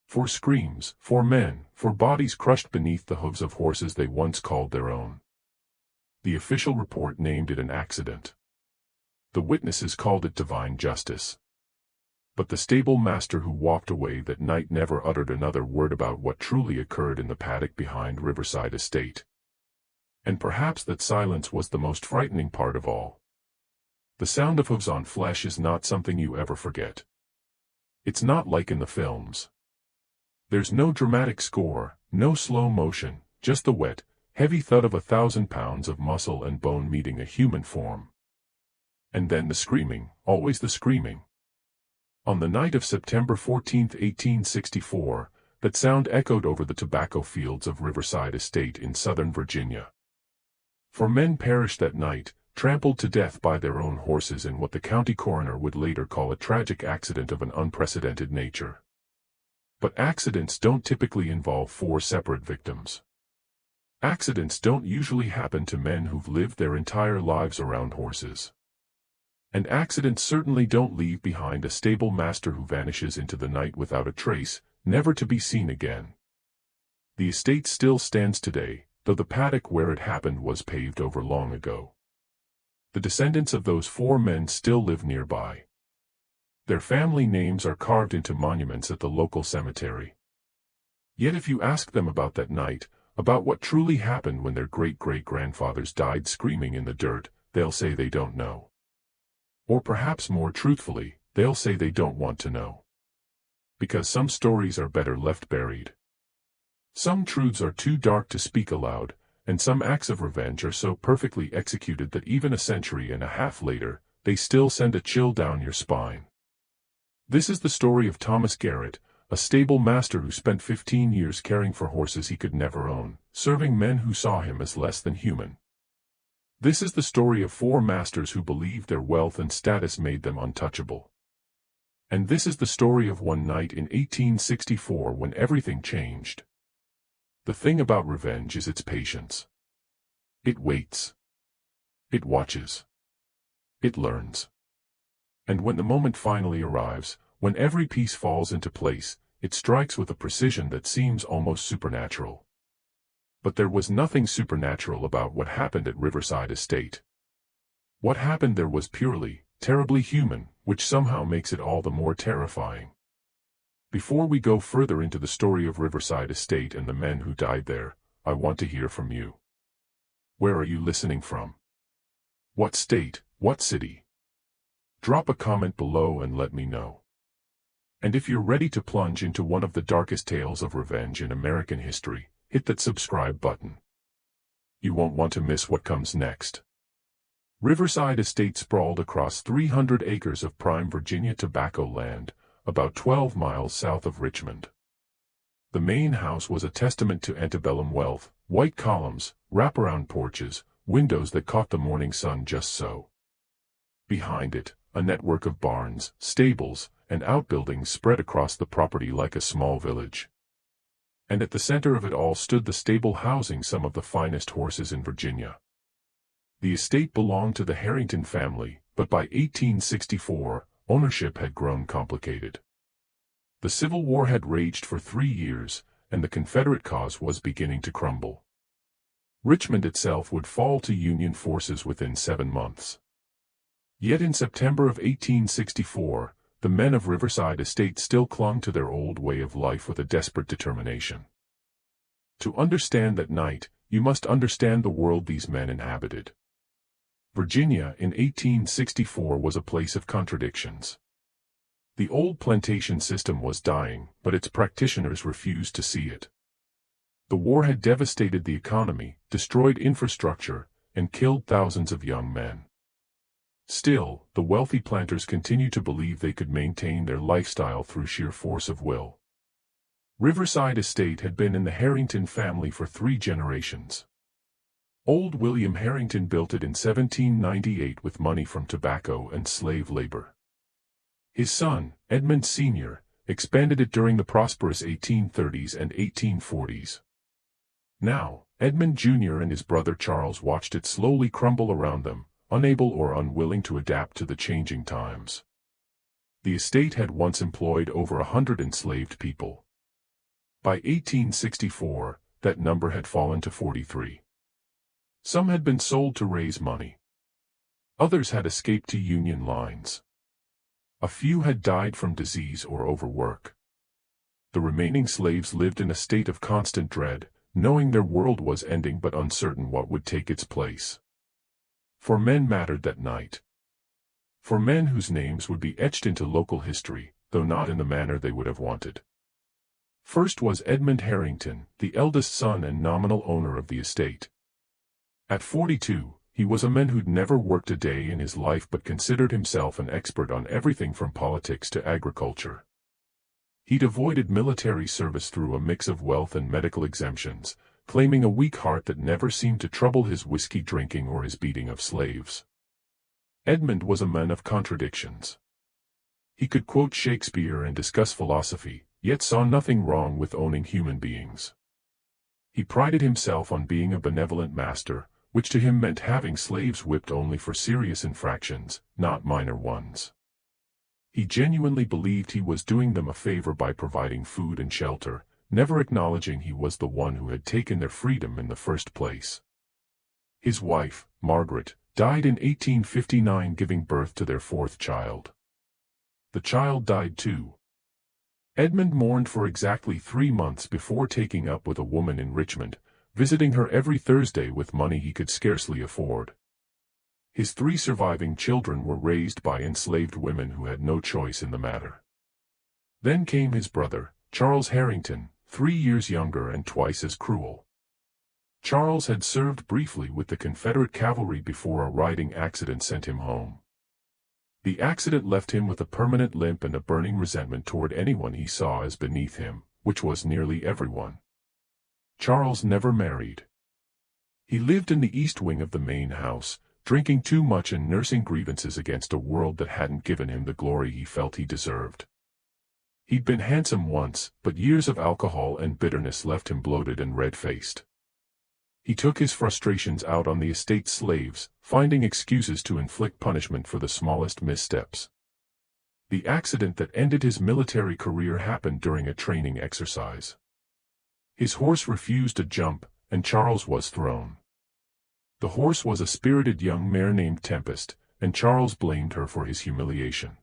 For screams, for men, for bodies crushed beneath the hooves of horses they once called their own. The official report named it an accident. The witnesses called it divine justice. But the stable master who walked away that night never uttered another word about what truly occurred in the paddock behind Riverside Estate. And perhaps that silence was the most frightening part of all. The sound of hooves on flesh is not something you ever forget. It's not like in the films. There's no dramatic score, no slow motion, just the wet, heavy thud of 1,000 pounds of muscle and bone meeting a human form. And then the screaming, always the screaming. On the night of September 14, 1864, that sound echoed over the tobacco fields of Riverside Estate in southern Virginia. 4 men perished that night, trampled to death by their own horses in what the county coroner would later call a tragic accident of an unprecedented nature. But accidents don't typically involve 4 separate victims. Accidents don't usually happen to men who've lived their entire lives around horses. And accidents certainly don't leave behind a stable master who vanishes into the night without a trace, never to be seen again. The estate still stands today, though the paddock where it happened was paved over long ago. The descendants of those 4 men still live nearby. Their family names are carved into monuments at the local cemetery. Yet if you ask them about that night, about what truly happened when their great-great-grandfathers died screaming in the dirt, they'll say they don't know. Or perhaps more truthfully, they'll say they don't want to know. Because some stories are better left buried. Some truths are too dark to speak aloud, and some acts of revenge are so perfectly executed that even a century and a half later, they still send a chill down your spine. This is the story of Thomas Garrett, a stable master who spent 15 years caring for horses he could never own, serving men who saw him as less than human. This is the story of 4 masters who believed their wealth and status made them untouchable. And this is the story of one night in 1864 when everything changed. The thing about revenge is its patience. It waits. It watches. It learns. And when the moment finally arrives, when every piece falls into place, it strikes with a precision that seems almost supernatural. But there was nothing supernatural about what happened at Riverside Estate. What happened there was purely, terribly human, which somehow makes it all the more terrifying. Before we go further into the story of Riverside Estate and the men who died there, I want to hear from you. Where are you listening from? What state, what city? Drop a comment below and let me know. And if you're ready to plunge into one of the darkest tales of revenge in American history, hit that subscribe button. You won't want to miss what comes next. Riverside Estate sprawled across 300 acres of prime Virginia tobacco land, about 12 miles south of Richmond. The main house was a testament to antebellum wealth, white columns, wraparound porches, windows that caught the morning sun just so. Behind it, a network of barns, stables, and outbuildings spread across the property like a small village. And at the center of it all stood the stable housing some of the finest horses in Virginia. The estate belonged to the Harrington family, but by 1864, ownership had grown complicated. The Civil War had raged for 3 years, and the Confederate cause was beginning to crumble. Richmond itself would fall to Union forces within 7 months. Yet in September of 1864, the men of Riverside Estate still clung to their old way of life with a desperate determination. To understand that night, you must understand the world these men inhabited. Virginia in 1864 was a place of contradictions. The old plantation system was dying, but its practitioners refused to see it. The war had devastated the economy, destroyed infrastructure, and killed thousands of young men. Still, the wealthy planters continued to believe they could maintain their lifestyle through sheer force of will. Riverside Estate had been in the Harrington family for 3 generations. Old William Harrington built it in 1798 with money from tobacco and slave labor. His son, Edmund Sr., expanded it during the prosperous 1830s and 1840s. Now, Edmund Jr. and his brother Charles watched it slowly crumble around them, unable or unwilling to adapt to the changing times. The estate had once employed over 100 enslaved people. By 1864, that number had fallen to 43. Some had been sold to raise money. Others had escaped to Union lines. A few had died from disease or overwork. The remaining slaves lived in a state of constant dread, knowing their world was ending but uncertain what would take its place. For men mattered that night. For men whose names would be etched into local history, though not in the manner they would have wanted. First was Edmund Harrington, the eldest son and nominal owner of the estate. At 42, he was a man who'd never worked a day in his life but considered himself an expert on everything from politics to agriculture. He'd avoided military service through a mix of wealth and medical exemptions, claiming a weak heart that never seemed to trouble his whiskey drinking or his beating of slaves. Edmund was a man of contradictions. He could quote Shakespeare and discuss philosophy, yet saw nothing wrong with owning human beings. He prided himself on being a benevolent master, which to him meant having slaves whipped only for serious infractions, not minor ones. He genuinely believed he was doing them a favor by providing food and shelter, never acknowledging he was the one who had taken their freedom in the first place. His wife, Margaret, died in 1859, giving birth to their fourth child. The child died too. Edmund mourned for exactly 3 months before taking up with a woman in Richmond, visiting her every Thursday with money he could scarcely afford. His 3 surviving children were raised by enslaved women who had no choice in the matter. Then came his brother, Charles Harrington, 3 years younger and twice as cruel. Charles had served briefly with the Confederate cavalry before a riding accident sent him home. The accident left him with a permanent limp and a burning resentment toward anyone he saw as beneath him, which was nearly everyone. Charles never married. He lived in the east wing of the main house, drinking too much and nursing grievances against a world that hadn't given him the glory he felt he deserved. He'd been handsome once, but years of alcohol and bitterness left him bloated and red-faced. He took his frustrations out on the estate's slaves, finding excuses to inflict punishment for the smallest missteps. The accident that ended his military career happened during a training exercise. His horse refused to jump, and Charles was thrown. The horse was a spirited young mare named Tempest, and Charles blamed her for his humiliation.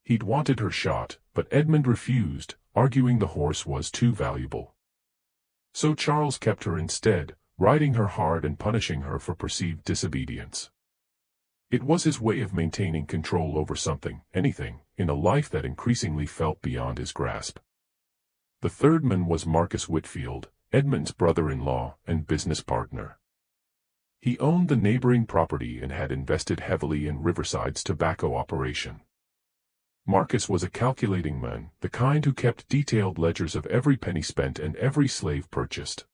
He'd wanted her shot, but Edmund refused, arguing the horse was too valuable. So Charles kept her instead, riding her hard and punishing her for perceived disobedience. It was his way of maintaining control over something, anything, in a life that increasingly felt beyond his grasp. The third man was Marcus Whitfield, Edmund's brother-in-law and business partner. He owned the neighboring property and had invested heavily in Riverside's tobacco operation. Marcus was a calculating man, the kind who kept detailed ledgers of every penny spent and every slave purchased.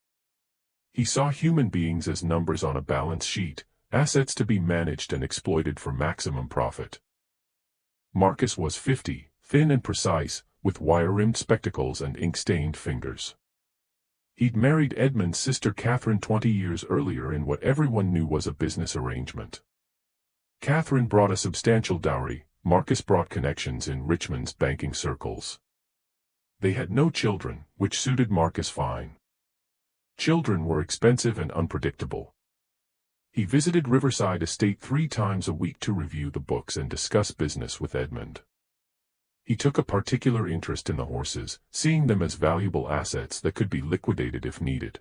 He saw human beings as numbers on a balance sheet, assets to be managed and exploited for maximum profit. Marcus was 50, thin and precise, with wire-rimmed spectacles and ink-stained fingers. He'd married Edmund's sister Catherine 20 years earlier in what everyone knew was a business arrangement. Catherine brought a substantial dowry, Marcus brought connections in Richmond's banking circles. They had no children, which suited Marcus fine. Children were expensive and unpredictable. He visited Riverside Estate 3 times a week to review the books and discuss business with Edmund. He took a particular interest in the horses, seeing them as valuable assets that could be liquidated if needed.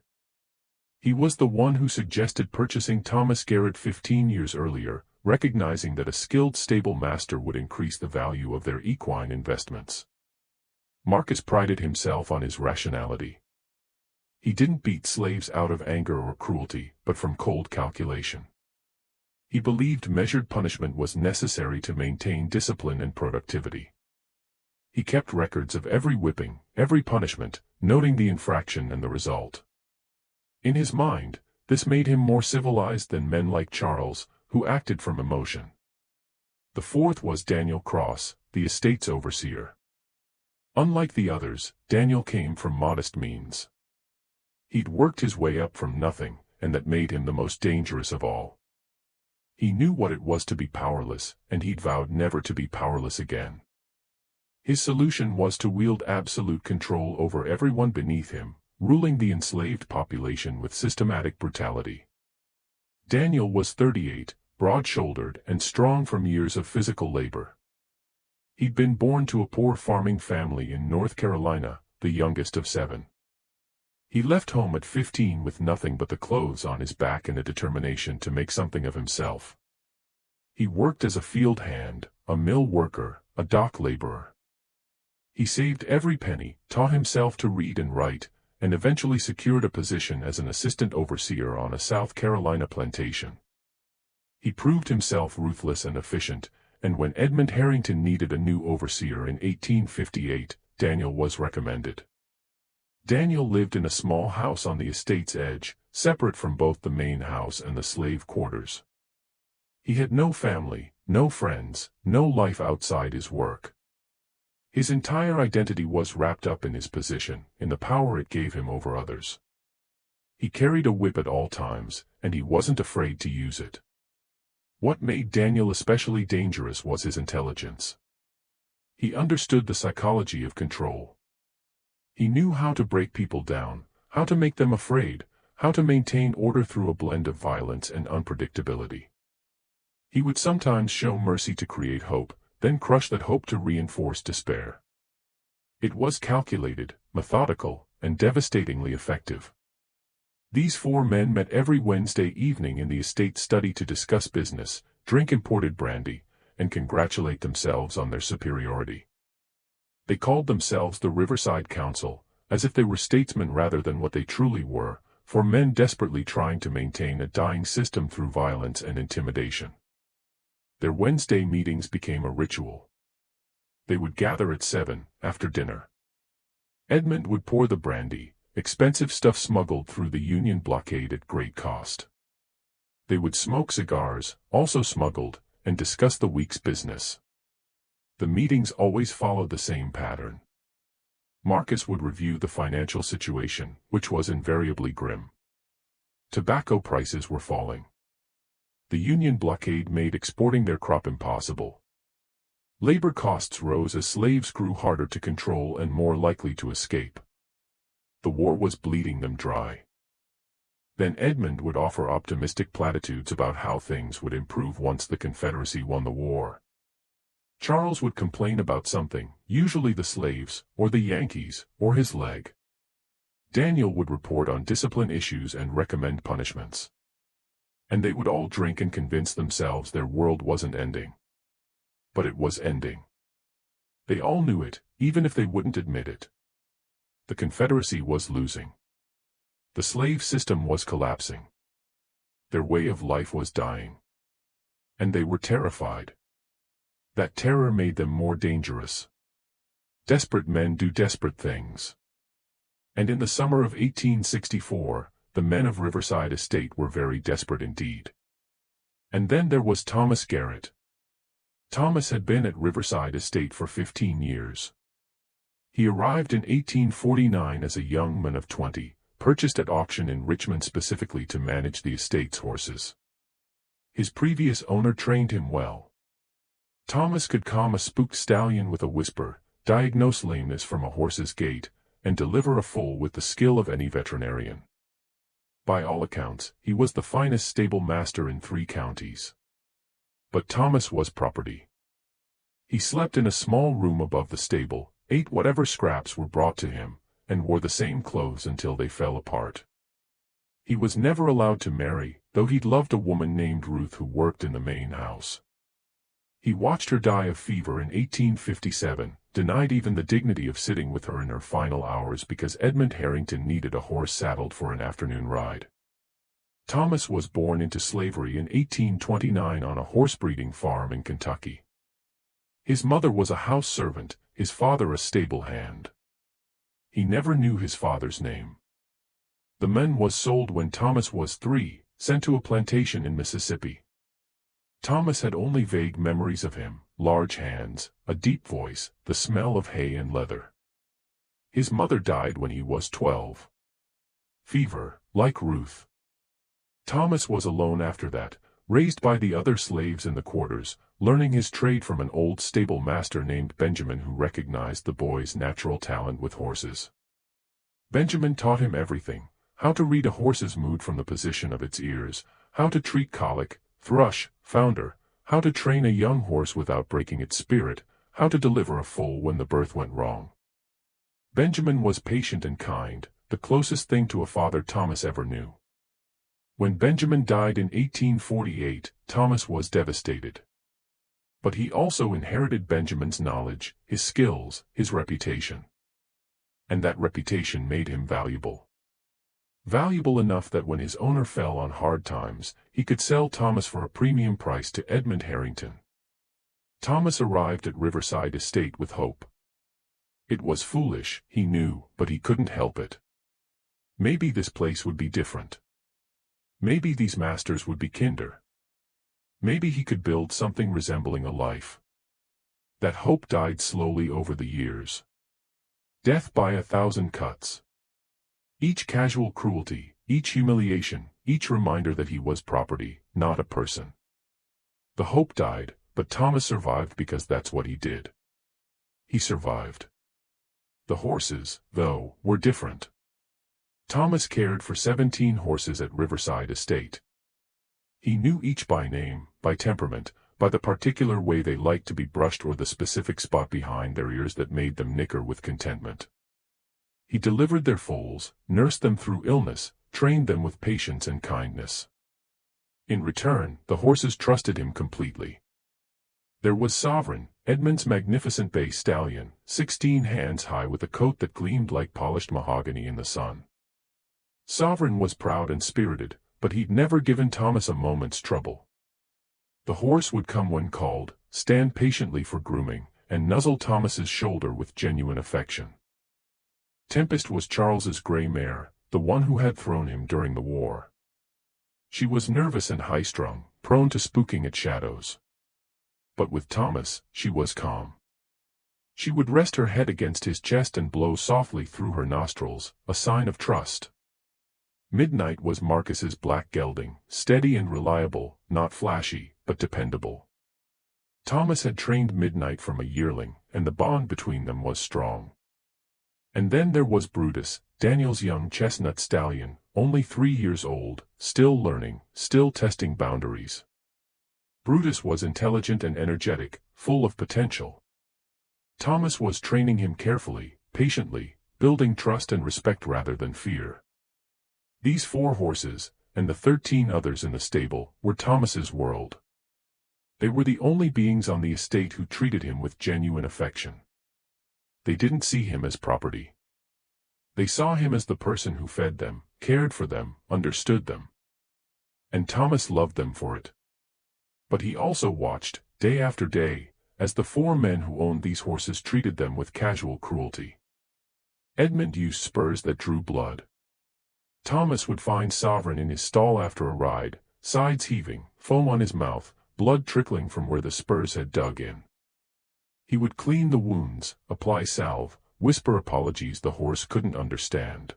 He was the one who suggested purchasing Thomas Garrett 15 years earlier, recognizing that a skilled stable master would increase the value of their equine investments. Marcus prided himself on his rationality. He didn't beat slaves out of anger or cruelty, but from cold calculation. He believed measured punishment was necessary to maintain discipline and productivity. He kept records of every whipping, every punishment, noting the infraction and the result. In his mind, this made him more civilized than men like Charles, who acted from emotion. The fourth was Daniel Cross, the estate's overseer. Unlike the others, Daniel came from modest means. He'd worked his way up from nothing, and that made him the most dangerous of all. He knew what it was to be powerless, and he'd vowed never to be powerless again. His solution was to wield absolute control over everyone beneath him, ruling the enslaved population with systematic brutality. Daniel was 38, broad-shouldered and strong from years of physical labor. He'd been born to a poor farming family in North Carolina, the youngest of 7. He left home at 15 with nothing but the clothes on his back and a determination to make something of himself. He worked as a field hand, a mill worker, a dock laborer. He saved every penny, taught himself to read and write, and eventually secured a position as an assistant overseer on a South Carolina plantation. He proved himself ruthless and efficient, and when Edmund Harrington needed a new overseer in 1858, Daniel was recommended. Daniel lived in a small house on the estate's edge, separate from both the main house and the slave quarters. He had no family, no friends, no life outside his work. His entire identity was wrapped up in his position, in the power it gave him over others. He carried a whip at all times, and he wasn't afraid to use it. What made Daniel especially dangerous was his intelligence. He understood the psychology of control. He knew how to break people down, how to make them afraid, how to maintain order through a blend of violence and unpredictability. He would sometimes show mercy to create hope, then crush that hope to reinforce despair. It was calculated, methodical, and devastatingly effective. These 4 men met every Wednesday evening in the estate study to discuss business, drink imported brandy, and congratulate themselves on their superiority. They called themselves the Riverside Council, as if they were statesmen rather than what they truly were, 4 men desperately trying to maintain a dying system through violence and intimidation. Their Wednesday meetings became a ritual. They would gather at 7, after dinner. Edmund would pour the brandy, expensive stuff smuggled through the Union blockade at great cost. They would smoke cigars, also smuggled, and discuss the week's business. The meetings always followed the same pattern. Marcus would review the financial situation, which was invariably grim. Tobacco prices were falling. The Union blockade made exporting their crop impossible. Labor costs rose as slaves grew harder to control and more likely to escape. The war was bleeding them dry. Then Edmund would offer optimistic platitudes about how things would improve once the Confederacy won the war. Charles would complain about something, usually the slaves, or the Yankees, or his leg. Daniel would report on discipline issues and recommend punishments. And they would all drink and convince themselves their world wasn't ending. But it was ending. They all knew it, even if they wouldn't admit it. The Confederacy was losing. The slave system was collapsing. Their way of life was dying. And they were terrified. That terror made them more dangerous. Desperate men do desperate things. And in the summer of 1864, the men of Riverside Estate were very desperate indeed. And then there was Thomas Garrett. Thomas had been at Riverside Estate for 15 years. He arrived in 1849 as a young man of 20, purchased at auction in Richmond specifically to manage the estate's horses. His previous owner trained him well. Thomas could calm a spooked stallion with a whisper, diagnose lameness from a horse's gait, and deliver a foal with the skill of any veterinarian. By all accounts, he was the finest stable master in 3 counties. But Thomas was property. He slept in a small room above the stable, ate whatever scraps were brought to him, and wore the same clothes until they fell apart. He was never allowed to marry, though he'd loved a woman named Ruth who worked in the main house. He watched her die of fever in 1857, denied even the dignity of sitting with her in her final hours because Edmund Harrington needed a horse saddled for an afternoon ride. Thomas was born into slavery in 1829 on a horse-breeding farm in Kentucky. His mother was a house servant, his father a stable hand. He never knew his father's name. The man was sold when Thomas was 3, sent to a plantation in Mississippi. Thomas had only vague memories of him, large hands, a deep voice, the smell of hay and leather. His mother died when he was 12. Fever, like Ruth. Thomas was alone after that, raised by the other slaves in the quarters, learning his trade from an old stable master named Benjamin who recognized the boy's natural talent with horses. Benjamin taught him everything: how to read a horse's mood from the position of its ears, how to treat colic, thrush, founder, how to train a young horse without breaking its spirit, how to deliver a foal when the birth went wrong. Benjamin was patient and kind, the closest thing to a father Thomas ever knew. When Benjamin died in 1848, Thomas was devastated. But he also inherited Benjamin's knowledge, his skills, his reputation. And that reputation made him valuable. Valuable enough that when his owner fell on hard times, he could sell Thomas for a premium price to Edmund Harrington. Thomas arrived at Riverside Estate with hope. It was foolish, he knew, but he couldn't help it. Maybe this place would be different. Maybe these masters would be kinder. Maybe he could build something resembling a life. That hope died slowly over the years. Death by 1,000 cuts. Each casual cruelty, each humiliation, each reminder that he was property, not a person. The hope died, but Thomas survived because that's what he did. He survived. The horses, though, were different. Thomas cared for 17 horses at Riverside Estate. He knew each by name, by temperament, by the particular way they liked to be brushed or the specific spot behind their ears that made them nicker with contentment. He delivered their foals, nursed them through illness, trained them with patience and kindness. In return, the horses trusted him completely. There was Sovereign, Edmund's magnificent bay stallion, 16 hands high with a coat that gleamed like polished mahogany in the sun. Sovereign was proud and spirited, but he'd never given Thomas a moment's trouble. The horse would come when called, stand patiently for grooming, and nuzzle Thomas's shoulder with genuine affection. Tempest was Charles's gray mare, the one who had thrown him during the war. She was nervous and high-strung, prone to spooking at shadows. But with Thomas, she was calm. She would rest her head against his chest and blow softly through her nostrils, a sign of trust. Midnight was Marcus's black gelding, steady and reliable, not flashy, but dependable. Thomas had trained Midnight from a yearling, and the bond between them was strong. And then there was Brutus, Daniel's young chestnut stallion, only 3 years old, still learning, still testing boundaries. Brutus was intelligent and energetic, full of potential. Thomas was training him carefully, patiently, building trust and respect rather than fear. These 4 horses, and the 13 others in the stable, were Thomas's world. They were the only beings on the estate who treated him with genuine affection. They didn't see him as property. They saw him as the person who fed them, cared for them, understood them. And Thomas loved them for it. But he also watched, day after day, as the 4 men who owned these horses treated them with casual cruelty. Edmund used spurs that drew blood. Thomas would find Sovereign in his stall after a ride, sides heaving, foam on his mouth, blood trickling from where the spurs had dug in. He would clean the wounds, apply salve, whisper apologies the horse couldn't understand.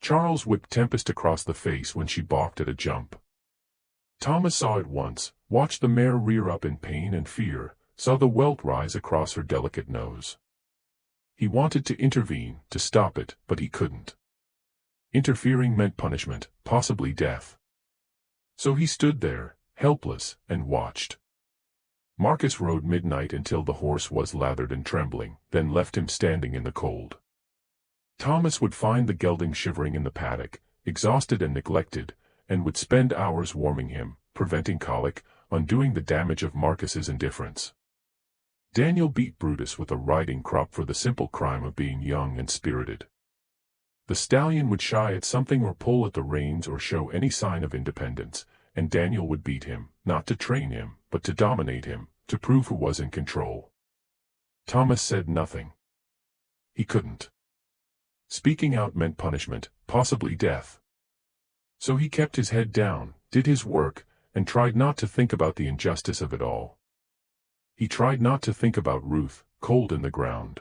Charles whipped Tempest across the face when she balked at a jump. Thomas saw it once, watched the mare rear up in pain and fear, saw the welt rise across her delicate nose. He wanted to intervene, to stop it, but he couldn't. Interfering meant punishment, possibly death. So he stood there, helpless, and watched. Marcus rode Midnight until the horse was lathered and trembling, then left him standing in the cold. Thomas would find the gelding shivering in the paddock, exhausted and neglected, and would spend hours warming him, preventing colic, undoing the damage of Marcus's indifference. Daniel beat Brutus with a riding crop for the simple crime of being young and spirited. The stallion would shy at something or pull at the reins or show any sign of independence, and Daniel would beat him, not to train him, but to dominate him, to prove who was in control. Thomas said nothing. He couldn't. Speaking out meant punishment, possibly death. So he kept his head down, did his work, and tried not to think about the injustice of it all. He tried not to think about Ruth, cold in the ground.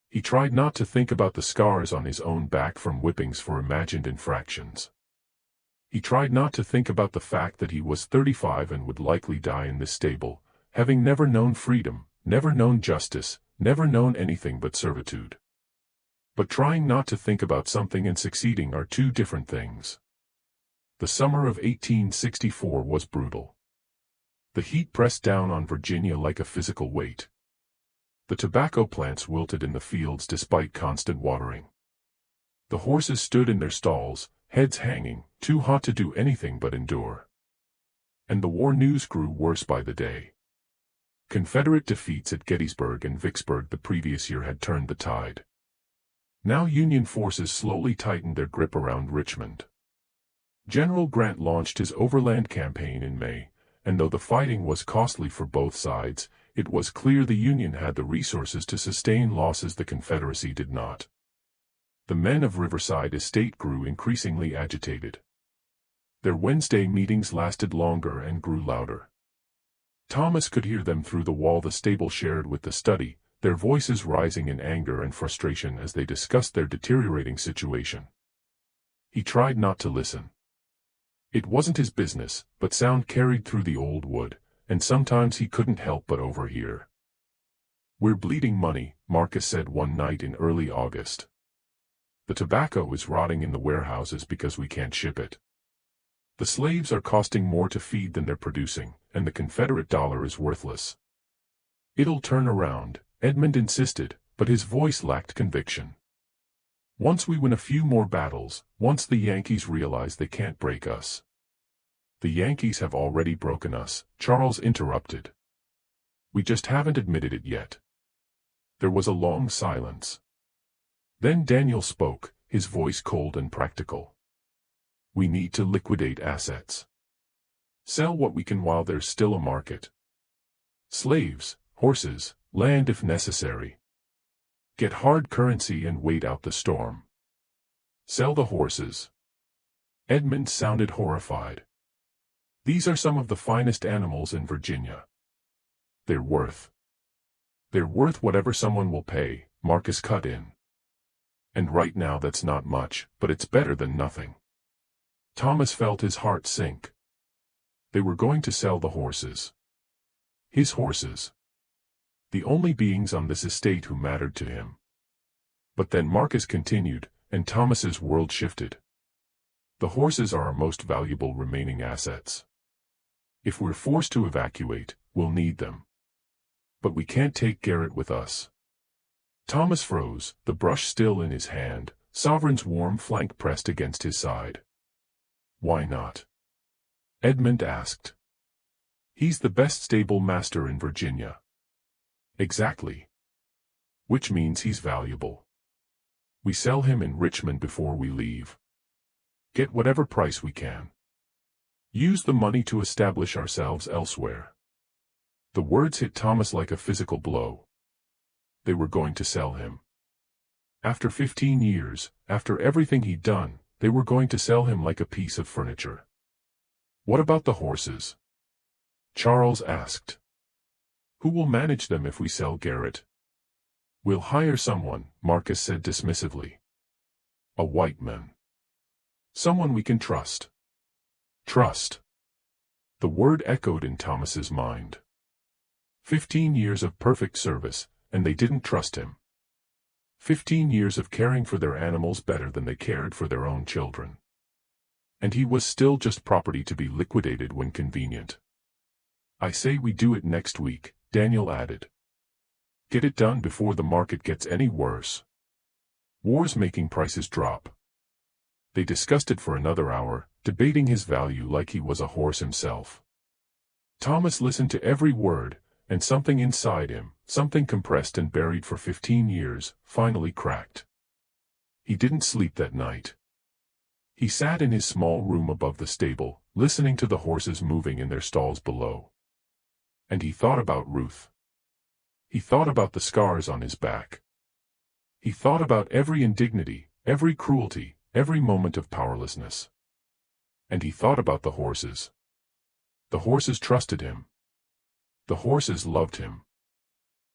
He tried not to think about the scars on his own back from whippings for imagined infractions. He tried not to think about the fact that he was 35 and would likely die in this stable, having never known freedom, never known justice, never known anything but servitude. But trying not to think about something and succeeding are two different things. The summer of 1864 was brutal. The heat pressed down on Virginia like a physical weight. The tobacco plants wilted in the fields despite constant watering. The horses stood in their stalls, heads hanging, too hot to do anything but endure. And the war news grew worse by the day. Confederate defeats at Gettysburg and Vicksburg the previous year had turned the tide. Now Union forces slowly tightened their grip around Richmond. General Grant launched his overland campaign in May, and though the fighting was costly for both sides, it was clear the Union had the resources to sustain losses the Confederacy did not. The men of Riverside Estate grew increasingly agitated. Their Wednesday meetings lasted longer and grew louder. Thomas could hear them through the wall the stable shared with the study, their voices rising in anger and frustration as they discussed their deteriorating situation. He tried not to listen. It wasn't his business, but sound carried through the old wood, and sometimes he couldn't help but overhear. "We're bleeding money," Marcus said one night in early August. "The tobacco is rotting in the warehouses because we can't ship it. The slaves are costing more to feed than they're producing, and the Confederate dollar is worthless." "It'll turn around," Edmund insisted, but his voice lacked conviction. "Once we win a few more battles, once the Yankees realize they can't break us." "The Yankees have already broken us," Charles interrupted. "We just haven't admitted it yet." There was a long silence. Then Daniel spoke, his voice cold and practical. "We need to liquidate assets. Sell what we can while there's still a market. Slaves, horses, land if necessary. Get hard currency and wait out the storm. Sell the horses." Edmund sounded horrified. "These are some of the finest animals in Virginia. They're worth whatever someone will pay," Marcus cut in. "And right now that's not much, but it's better than nothing." Thomas felt his heart sink. They were going to sell the horses. His horses. The only beings on this estate who mattered to him. But then Marcus continued, and Thomas's world shifted. "The horses are our most valuable remaining assets. If we're forced to evacuate, we'll need them. But we can't take Garrett with us." Thomas froze, the brush still in his hand, Sovereign's warm flank pressed against his side. "Why not?" Edmund asked. "He's the best stable master in Virginia." "Exactly. Which means he's valuable. We sell him in Richmond before we leave. Get whatever price we can. Use the money to establish ourselves elsewhere." The words hit Thomas like a physical blow. They were going to sell him. After 15 years, after everything he'd done, they were going to sell him like a piece of furniture. "What about the horses?" Charles asked. "Who will manage them if we sell Garrett?" "We'll hire someone," Marcus said dismissively. "A white man. Someone we can trust." Trust. The word echoed in Thomas's mind. 15 years of perfect service, and they didn't trust him. 15 years of caring for their animals better than they cared for their own children. And he was still just property to be liquidated when convenient. "I say we do it next week," Daniel added. "Get it done before the market gets any worse. War's making prices drop." They discussed it for another hour, debating his value like he was a horse himself. Thomas listened to every word, and something inside him, something compressed and buried for 15 years, finally cracked. He didn't sleep that night. He sat in his small room above the stable, listening to the horses moving in their stalls below. And he thought about Ruth. He thought about the scars on his back. He thought about every indignity, every cruelty, every moment of powerlessness. And he thought about the horses. The horses trusted him. The horses loved him.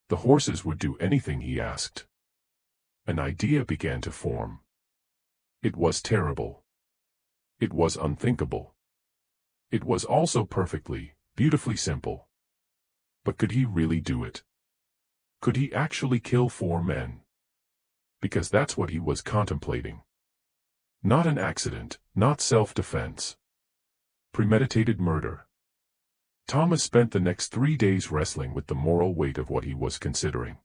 The horses would do anything he asked. An idea began to form. It was terrible. It was unthinkable. It was also perfectly, beautifully simple. But could he really do it? Could he actually kill 4 men? Because that's what he was contemplating. Not an accident, not self-defense. Premeditated murder. Thomas spent the next 3 days wrestling with the moral weight of what he was considering.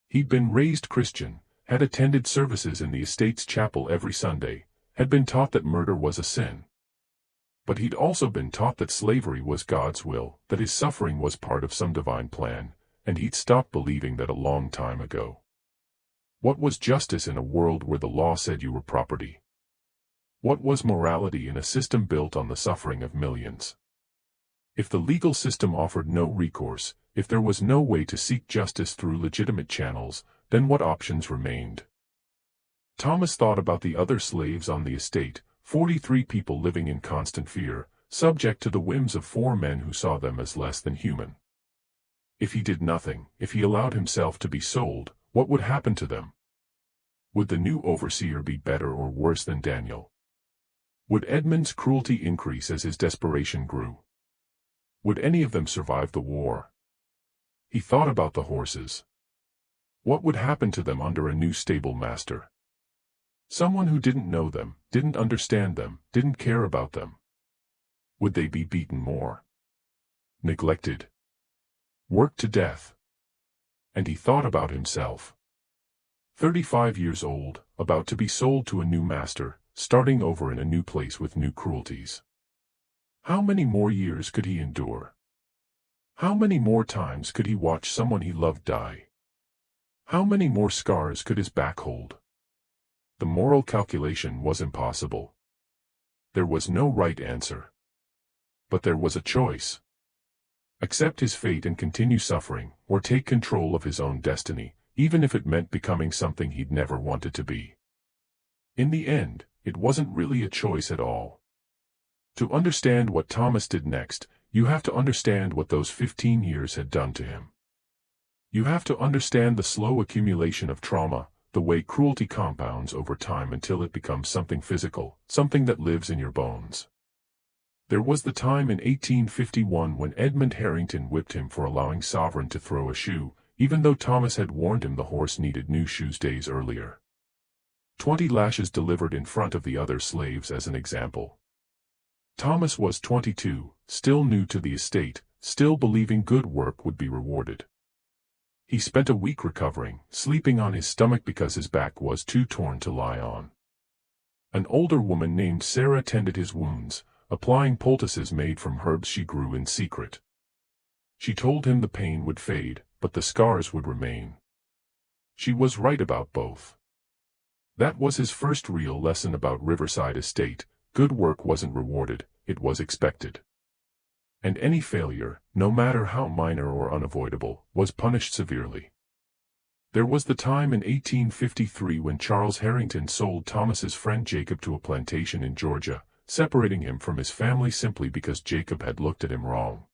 He'd been raised Christian, had attended services in the estate's chapel every Sunday, had been taught that murder was a sin. But he'd also been taught that slavery was God's will, that his suffering was part of some divine plan, and he'd stopped believing that a long time ago. What was justice in a world where the law said you were property? What was morality in a system built on the suffering of millions? If the legal system offered no recourse, if there was no way to seek justice through legitimate channels, then what options remained? Thomas thought about the other slaves on the estate, 43 people living in constant fear, subject to the whims of 4 men who saw them as less than human. If he did nothing, if he allowed himself to be sold, what would happen to them? Would the new overseer be better or worse than Daniel? Would Edmund's cruelty increase as his desperation grew? Would any of them survive the war? He thought about the horses. What would happen to them under a new stable master? Someone who didn't know them, didn't understand them, didn't care about them. Would they be beaten more? Neglected? Worked to death? And he thought about himself. 35 years old, about to be sold to a new master, starting over in a new place with new cruelties. How many more years could he endure? How many more times could he watch someone he loved die? How many more scars could his back hold? The moral calculation was impossible. There was no right answer. But there was a choice. Accept his fate and continue suffering, or take control of his own destiny, even if it meant becoming something he'd never wanted to be. In the end, it wasn't really a choice at all. To understand what Thomas did next, you have to understand what those 15 years had done to him. You have to understand the slow accumulation of trauma, the way cruelty compounds over time until it becomes something physical, something that lives in your bones. There was the time in 1851 when Edmund Harrington whipped him for allowing Sovereign to throw a shoe, even though Thomas had warned him the horse needed new shoes days earlier. 20 lashes delivered in front of the other slaves as an example. Thomas was 22, still new to the estate, still believing good work would be rewarded. He spent a week recovering, sleeping on his stomach because his back was too torn to lie on. An older woman named Sarah tended his wounds, applying poultices made from herbs she grew in secret. She told him the pain would fade, but the scars would remain. She was right about both. That was his first real lesson about Riverside Estate. Good work wasn't rewarded, it was expected. And any failure, no matter how minor or unavoidable, was punished severely. There was the time in 1853 when Charles Harrington sold Thomas's friend Jacob to a plantation in Georgia, separating him from his family simply because Jacob had looked at him wrong.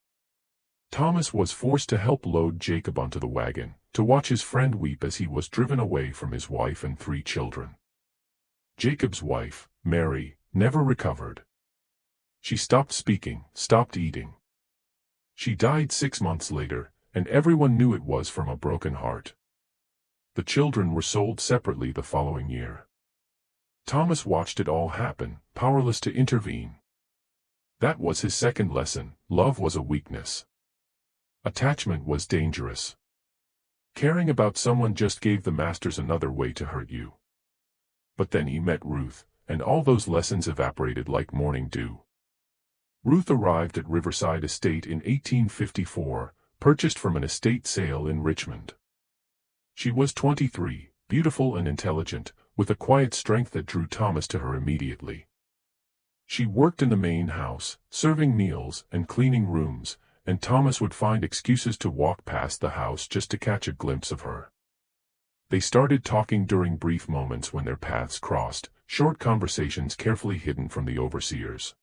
Thomas was forced to help load Jacob onto the wagon, to watch his friend weep as he was driven away from his wife and 3 children. Jacob's wife, Mary, never recovered. She stopped speaking, stopped eating. She died 6 months later, and everyone knew it was from a broken heart. The children were sold separately the following year. Thomas watched it all happen, powerless to intervene. That was his second lesson: love was a weakness. Attachment was dangerous. Caring about someone just gave the masters another way to hurt you. But then he met Ruth, and all those lessons evaporated like morning dew. Ruth arrived at Riverside Estate in 1854, purchased from an estate sale in Richmond. She was 23, beautiful and intelligent, with a quiet strength that drew Thomas to her immediately. She worked in the main house, serving meals and cleaning rooms, and Thomas would find excuses to walk past the house just to catch a glimpse of her. They started talking during brief moments when their paths crossed, short conversations carefully hidden from the overseers.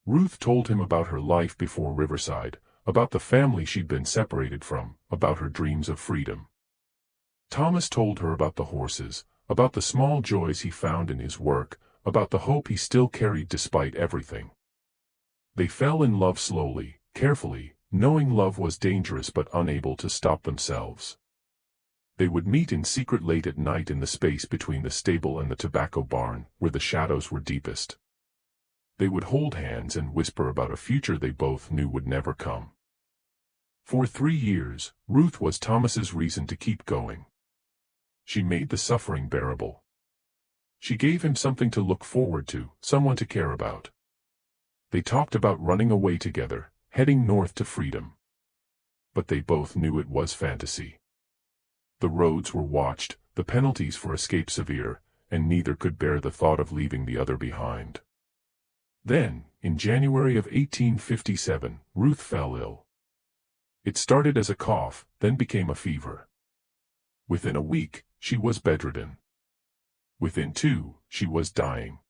Ruth told him about her life before Riverside, about the family she'd been separated from, about her dreams of freedom. Thomas told her about the horses, about the small joys he found in his work, about the hope he still carried despite everything. They fell in love slowly, carefully, knowing love was dangerous but unable to stop themselves. They would meet in secret late at night in the space between the stable and the tobacco barn, where the shadows were deepest. They would hold hands and whisper about a future they both knew would never come. For 3 years, Ruth was Thomas's reason to keep going. She made the suffering bearable. She gave him something to look forward to, someone to care about. They talked about running away together, heading north to freedom. But they both knew it was fantasy. The roads were watched, the penalties for escape severe, and neither could bear the thought of leaving the other behind. Then, in January of 1857, Ruth fell ill. It started as a cough, then became a fever. Within a week, she was bedridden. Within 2, she was dying.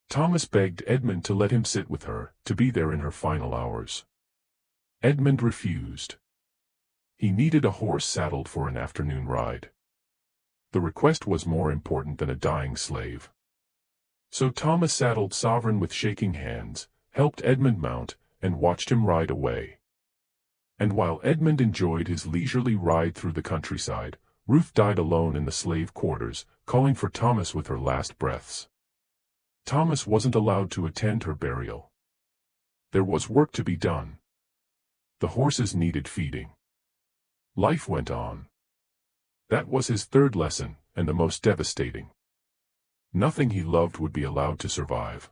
Thomas begged Edmund to let him sit with her, to be there in her final hours. Edmund refused. He needed a horse saddled for an afternoon ride. The request was more important than a dying slave. So Thomas saddled Sovereign with shaking hands, helped Edmund mount, and watched him ride away. And while Edmund enjoyed his leisurely ride through the countryside, Ruth died alone in the slave quarters, calling for Thomas with her last breaths. Thomas wasn't allowed to attend her burial. There was work to be done. The horses needed feeding. Life went on. That was his third lesson, and the most devastating. Nothing he loved would be allowed to survive.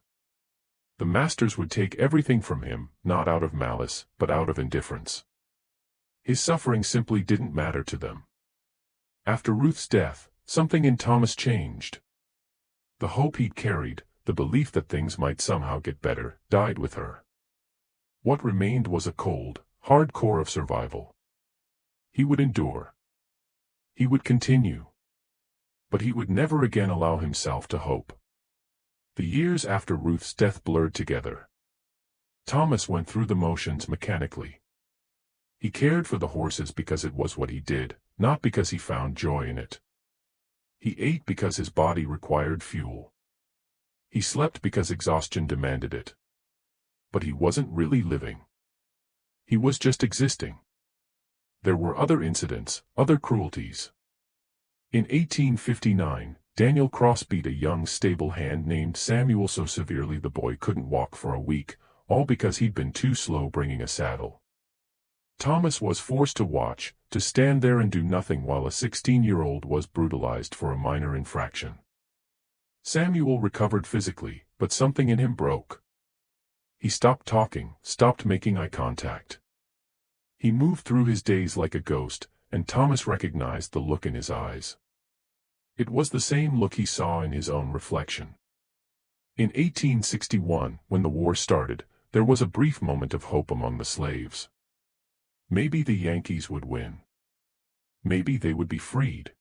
The masters would take everything from him, not out of malice, but out of indifference. His suffering simply didn't matter to them. After Ruth's death, something in Thomas changed. The hope he'd carried, the belief that things might somehow get better, died with her. What remained was a cold, hard core of survival. He would endure. He would continue. But he would never again allow himself to hope. The years after Ruth's death blurred together. Thomas went through the motions mechanically. He cared for the horses because it was what he did, not because he found joy in it. He ate because his body required fuel. He slept because exhaustion demanded it. But he wasn't really living. He was just existing. There were other incidents, other cruelties. In 1859, Daniel Cross beat a young stable hand named Samuel so severely the boy couldn't walk for a week, all because he'd been too slow bringing a saddle. Thomas was forced to watch, to stand there and do nothing while a 16-year-old was brutalized for a minor infraction. Samuel recovered physically, but something in him broke. He stopped talking, stopped making eye contact. He moved through his days like a ghost, and Thomas recognized the look in his eyes. It was the same look he saw in his own reflection. In 1861, when the war started, there was a brief moment of hope among the slaves. Maybe the Yankees would win. Maybe they would be freed.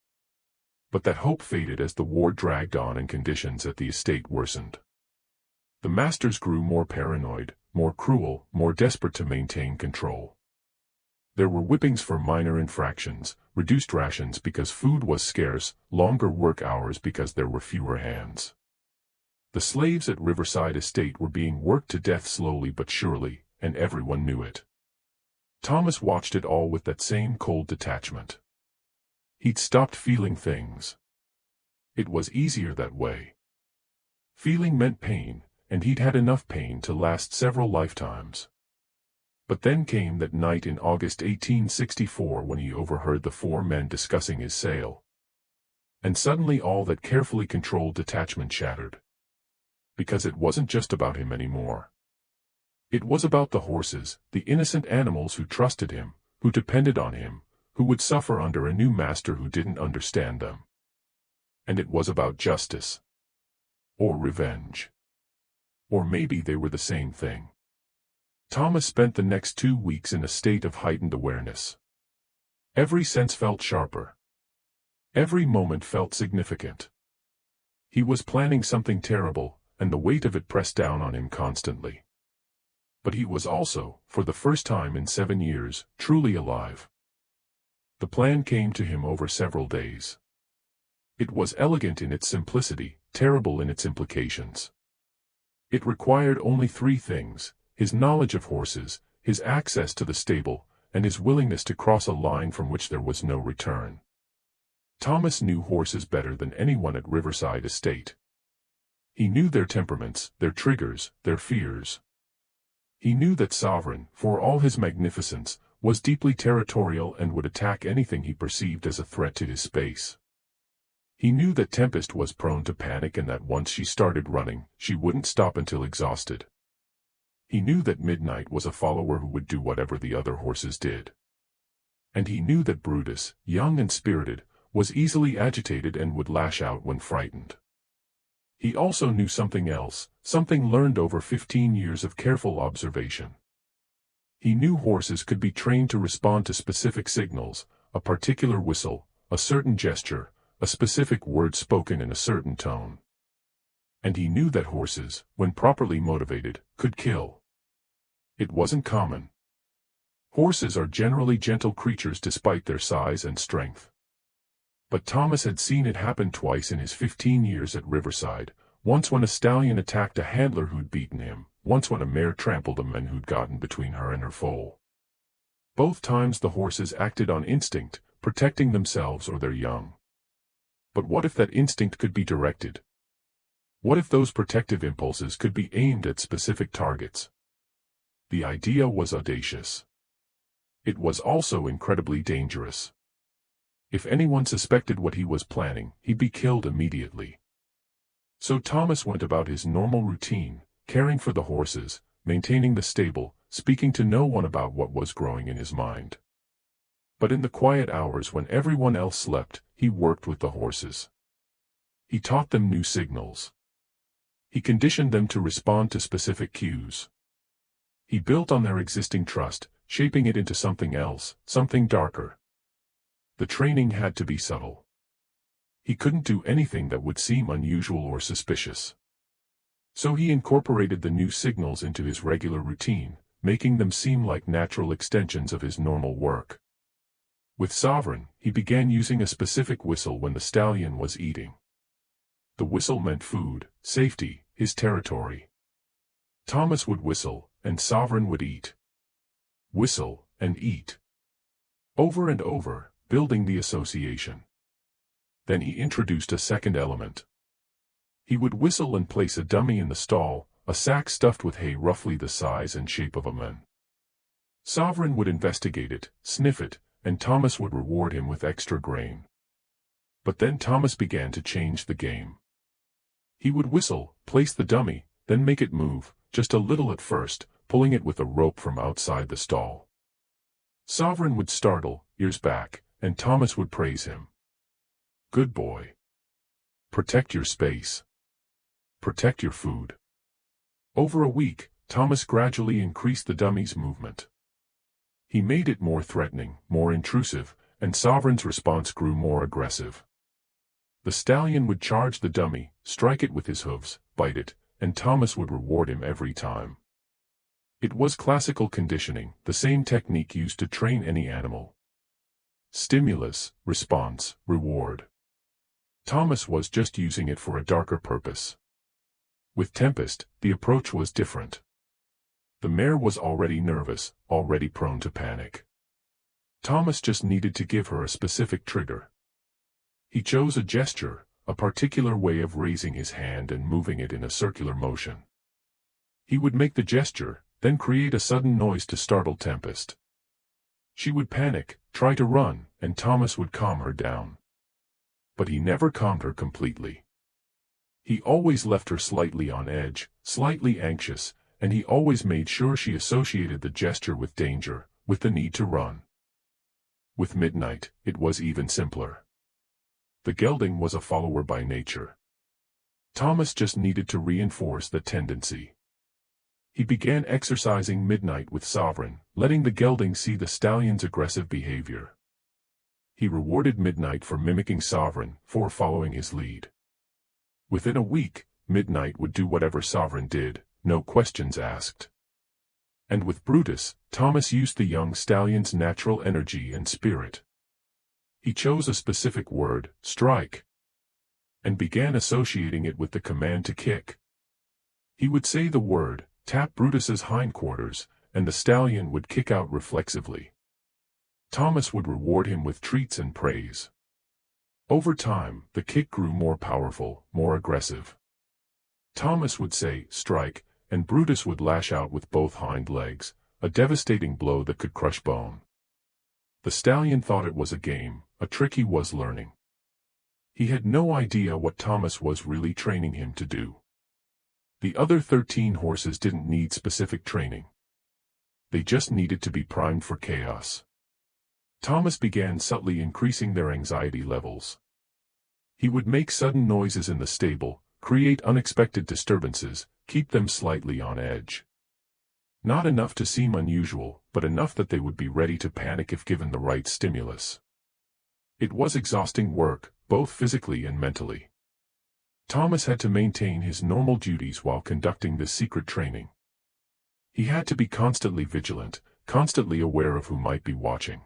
But that hope faded as the war dragged on and conditions at the estate worsened. The masters grew more paranoid, more cruel, more desperate to maintain control. There were whippings for minor infractions, reduced rations because food was scarce, longer work hours because there were fewer hands. The slaves at Riverside Estate were being worked to death slowly but surely, and everyone knew it. Thomas watched it all with that same cold detachment. He'd stopped feeling things. It was easier that way. Feeling meant pain, and he'd had enough pain to last several lifetimes. But then came that night in August 1864 when he overheard the 4 men discussing his sale. And suddenly all that carefully controlled detachment shattered. Because it wasn't just about him anymore. It was about the horses, the innocent animals who trusted him, who depended on him, who would suffer under a new master who didn't understand them. And it was about justice. Or revenge. Or maybe they were the same thing. Thomas spent the next 2 weeks in a state of heightened awareness. Every sense felt sharper. Every moment felt significant. He was planning something terrible, and the weight of it pressed down on him constantly. But he was also, for the first time in 7 years, truly alive. The plan came to him over several days. It was elegant in its simplicity, terrible in its implications. It required only 3 things: his knowledge of horses, his access to the stable, and his willingness to cross a line from which there was no return. Thomas knew horses better than anyone at Riverside Estate. He knew their temperaments, their triggers, their fears. He knew that Sovereign, for all his magnificence, was deeply territorial and would attack anything he perceived as a threat to his space. He knew that Tempest was prone to panic and that once she started running, she wouldn't stop until exhausted. He knew that Midnight was a follower who would do whatever the other horses did. And he knew that Brutus, young and spirited, was easily agitated and would lash out when frightened. He also knew something else, something learned over 15 years of careful observation. He knew horses could be trained to respond to specific signals, a particular whistle, a certain gesture, a specific word spoken in a certain tone. And he knew that horses, when properly motivated, could kill. It wasn't common. Horses are generally gentle creatures despite their size and strength. But Thomas had seen it happen twice in his 15 years at Riverside, once when a stallion attacked a handler who'd beaten him, once when a mare trampled a man who'd gotten between her and her foal. Both times the horses acted on instinct, protecting themselves or their young. But what if that instinct could be directed? What if those protective impulses could be aimed at specific targets? The idea was audacious. It was also incredibly dangerous. If anyone suspected what he was planning, he'd be killed immediately. So Thomas went about his normal routine, caring for the horses, maintaining the stable, speaking to no one about what was growing in his mind. But in the quiet hours when everyone else slept, he worked with the horses. He taught them new signals. He conditioned them to respond to specific cues. He built on their existing trust, shaping it into something else, something darker. The training had to be subtle. He couldn't do anything that would seem unusual or suspicious. So he incorporated the new signals into his regular routine, making them seem like natural extensions of his normal work. With Sovereign, he began using a specific whistle when the stallion was eating. The whistle meant food, safety, his territory. Thomas would whistle, and Sovereign would eat. Whistle, and eat. Over and over, building the association. Then he introduced a second element. He would whistle and place a dummy in the stall, a sack stuffed with hay roughly the size and shape of a man. Sovereign would investigate it, sniff it, and Thomas would reward him with extra grain. But then Thomas began to change the game. He would whistle, place the dummy, then make it move, just a little at first, pulling it with a rope from outside the stall. Sovereign would startle, ears back, and Thomas would praise him. Good boy. Protect your space. Protect your food. Over a week, Thomas gradually increased the dummy's movement. He made it more threatening, more intrusive, and Sovereign's response grew more aggressive. The stallion would charge the dummy, strike it with his hooves, bite it, and Thomas would reward him every time. It was classical conditioning, the same technique used to train any animal. Stimulus, response, reward. Thomas was just using it for a darker purpose. With Tempest, the approach was different. The mare was already nervous, already prone to panic. Thomas just needed to give her a specific trigger. He chose a gesture, a particular way of raising his hand and moving it in a circular motion. He would make the gesture, then create a sudden noise to startle Tempest. She would panic, try to run, and Thomas would calm her down. But he never calmed her completely. He always left her slightly on edge, slightly anxious, and he always made sure she associated the gesture with danger, with the need to run. With Midnight, it was even simpler. The gelding was a follower by nature. Thomas just needed to reinforce the tendency. He began exercising Midnight with Sovereign, letting the gelding see the stallion's aggressive behavior. He rewarded Midnight for mimicking Sovereign, for following his lead. Within a week, Midnight would do whatever Sovereign did, no questions asked. And with Brutus, Thomas used the young stallion's natural energy and spirit. He chose a specific word, strike, and began associating it with the command to kick. He would say the word, tap Brutus's hindquarters, and the stallion would kick out reflexively. Thomas would reward him with treats and praise. Over time, the kick grew more powerful, more aggressive. Thomas would say, "Strike," and Brutus would lash out with both hind legs, a devastating blow that could crush bone. The stallion thought it was a game, a trick he was learning. He had no idea what Thomas was really training him to do. The other 13 horses didn't need specific training. They just needed to be primed for chaos. Thomas began subtly increasing their anxiety levels. He would make sudden noises in the stable, create unexpected disturbances, keep them slightly on edge. Not enough to seem unusual, but enough that they would be ready to panic if given the right stimulus. It was exhausting work, both physically and mentally. Thomas had to maintain his normal duties while conducting this secret training. He had to be constantly vigilant, constantly aware of who might be watching.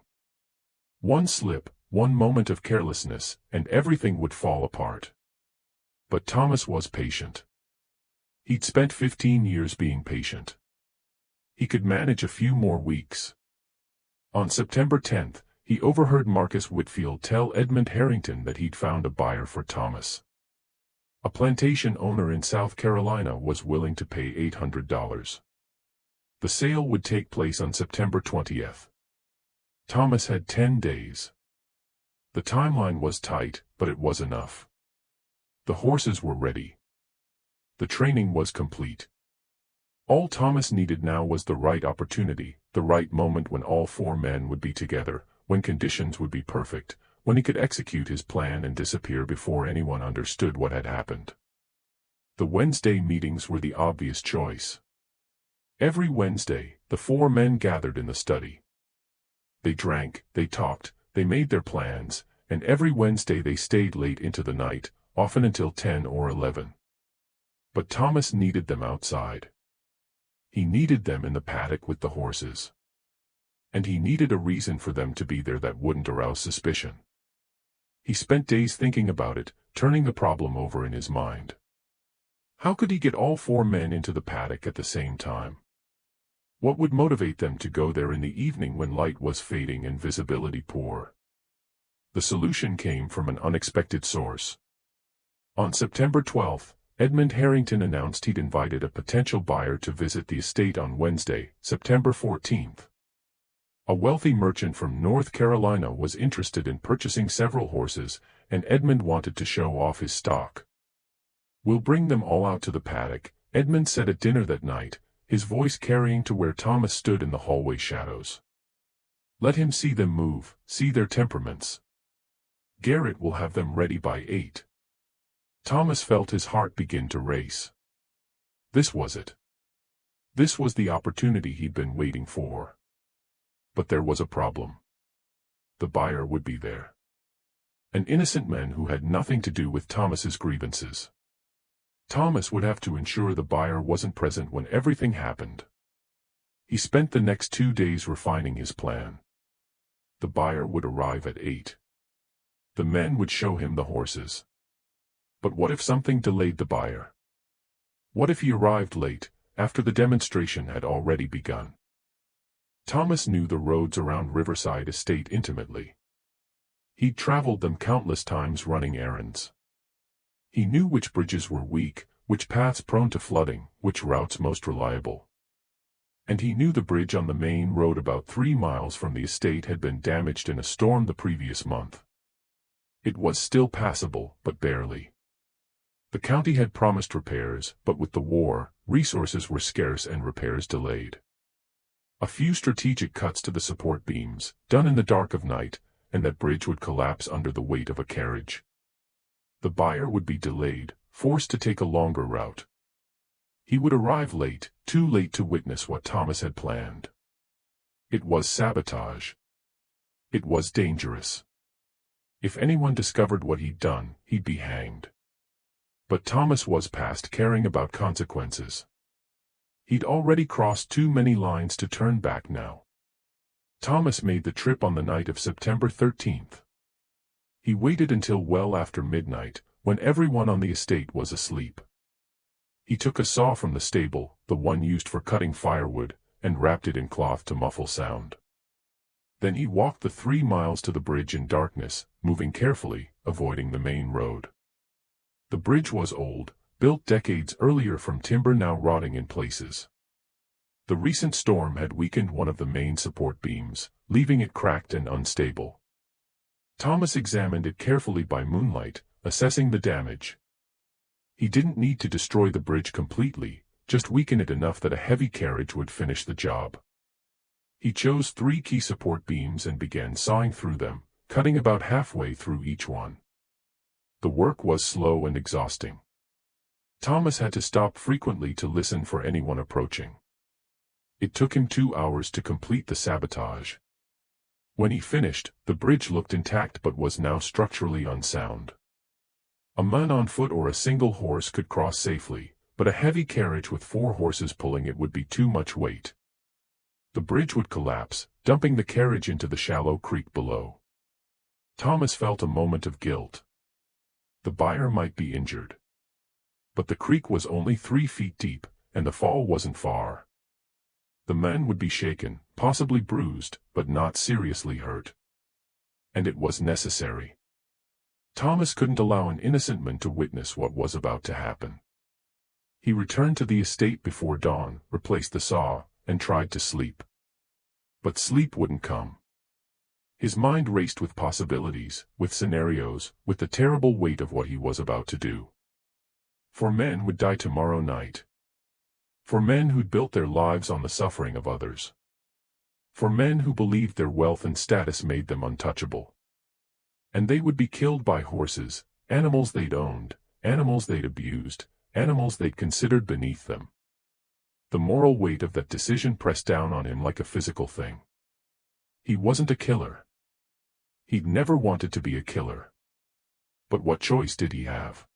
One slip, one moment of carelessness, and everything would fall apart. But Thomas was patient. He'd spent 15 years being patient. He could manage a few more weeks. On September 10th, he overheard Marcus Whitfield tell Edmund Harrington that he'd found a buyer for Thomas. A plantation owner in South Carolina was willing to pay $800. The sale would take place on September 20th. Thomas had 10 days. The timeline was tight, but it was enough. The horses were ready. The training was complete. All Thomas needed now was the right opportunity, the right moment when all 4 men would be together, when conditions would be perfect, when he could execute his plan and disappear before anyone understood what had happened. The Wednesday meetings were the obvious choice. Every Wednesday, the 4 men gathered in the study. They drank, they talked, they made their plans, and every Wednesday they stayed late into the night, often until 10 or 11. But Thomas needed them outside. He needed them in the paddock with the horses. And he needed a reason for them to be there that wouldn't arouse suspicion. He spent days thinking about it, turning the problem over in his mind. How could he get all 4 men into the paddock at the same time? What would motivate them to go there in the evening when light was fading and visibility poor? The solution came from an unexpected source. On September 12th, Edmund Harrington announced he'd invited a potential buyer to visit the estate on Wednesday, September 14th. A wealthy merchant from North Carolina was interested in purchasing several horses, and Edmund wanted to show off his stock. "We'll bring them all out to the paddock," Edmund said at dinner that night, his voice carrying to where Thomas stood in the hallway shadows. "Let him see them move, see their temperaments. Garrett will have them ready by 8. Thomas felt his heart begin to race. This was it. This was the opportunity he'd been waiting for. But there was a problem. The buyer would be there. An innocent man who had nothing to do with Thomas's grievances. Thomas would have to ensure the buyer wasn't present when everything happened. He spent the next 2 days refining his plan. The buyer would arrive at 8. The men would show him the horses. But what if something delayed the buyer? What if he arrived late, after the demonstration had already begun? Thomas knew the roads around Riverside Estate intimately. He'd traveled them countless times running errands. He knew which bridges were weak, which paths prone to flooding, which routes most reliable. And he knew the bridge on the main road about 3 miles from the estate had been damaged in a storm the previous month. It was still passable, but barely. The county had promised repairs, but with the war, resources were scarce and repairs delayed. A few strategic cuts to the support beams, done in the dark of night, and that bridge would collapse under the weight of a carriage. The buyer would be delayed, forced to take a longer route. He would arrive late, too late to witness what Thomas had planned. It was sabotage. It was dangerous. If anyone discovered what he'd done, he'd be hanged. But Thomas was past caring about consequences. He'd already crossed too many lines to turn back now. Thomas made the trip on the night of September 13th. He waited until well after midnight, when everyone on the estate was asleep. He took a saw from the stable, the one used for cutting firewood, and wrapped it in cloth to muffle sound. Then he walked the 3 miles to the bridge in darkness, moving carefully, avoiding the main road. The bridge was old, built decades earlier from timber now rotting in places. The recent storm had weakened one of the main support beams, leaving it cracked and unstable. Thomas examined it carefully by moonlight, assessing the damage. He didn't need to destroy the bridge completely, just weaken it enough that a heavy carriage would finish the job. He chose 3 key support beams and began sawing through them, cutting about halfway through each one. The work was slow and exhausting. Thomas had to stop frequently to listen for anyone approaching. It took him 2 hours to complete the sabotage. When he finished, the bridge looked intact but was now structurally unsound. A man on foot or a single horse could cross safely, but a heavy carriage with 4 horses pulling it would be too much weight. The bridge would collapse, dumping the carriage into the shallow creek below. Thomas felt a moment of guilt. The buyer might be injured. But the creek was only 3 feet deep, and the fall wasn't far. The man would be shaken, possibly bruised, but not seriously hurt. And it was necessary. Thomas couldn't allow an innocent man to witness what was about to happen. He returned to the estate before dawn, replaced the saw, and tried to sleep. But sleep wouldn't come. His mind raced with possibilities, with scenarios, with the terrible weight of what he was about to do. 4 men would die tomorrow night. 4 men who'd built their lives on the suffering of others. 4 men who believed their wealth and status made them untouchable. And they would be killed by horses, animals they'd owned, animals they'd abused, animals they'd considered beneath them. The moral weight of that decision pressed down on him like a physical thing. He wasn't a killer. He'd never wanted to be a killer. But what choice did he have?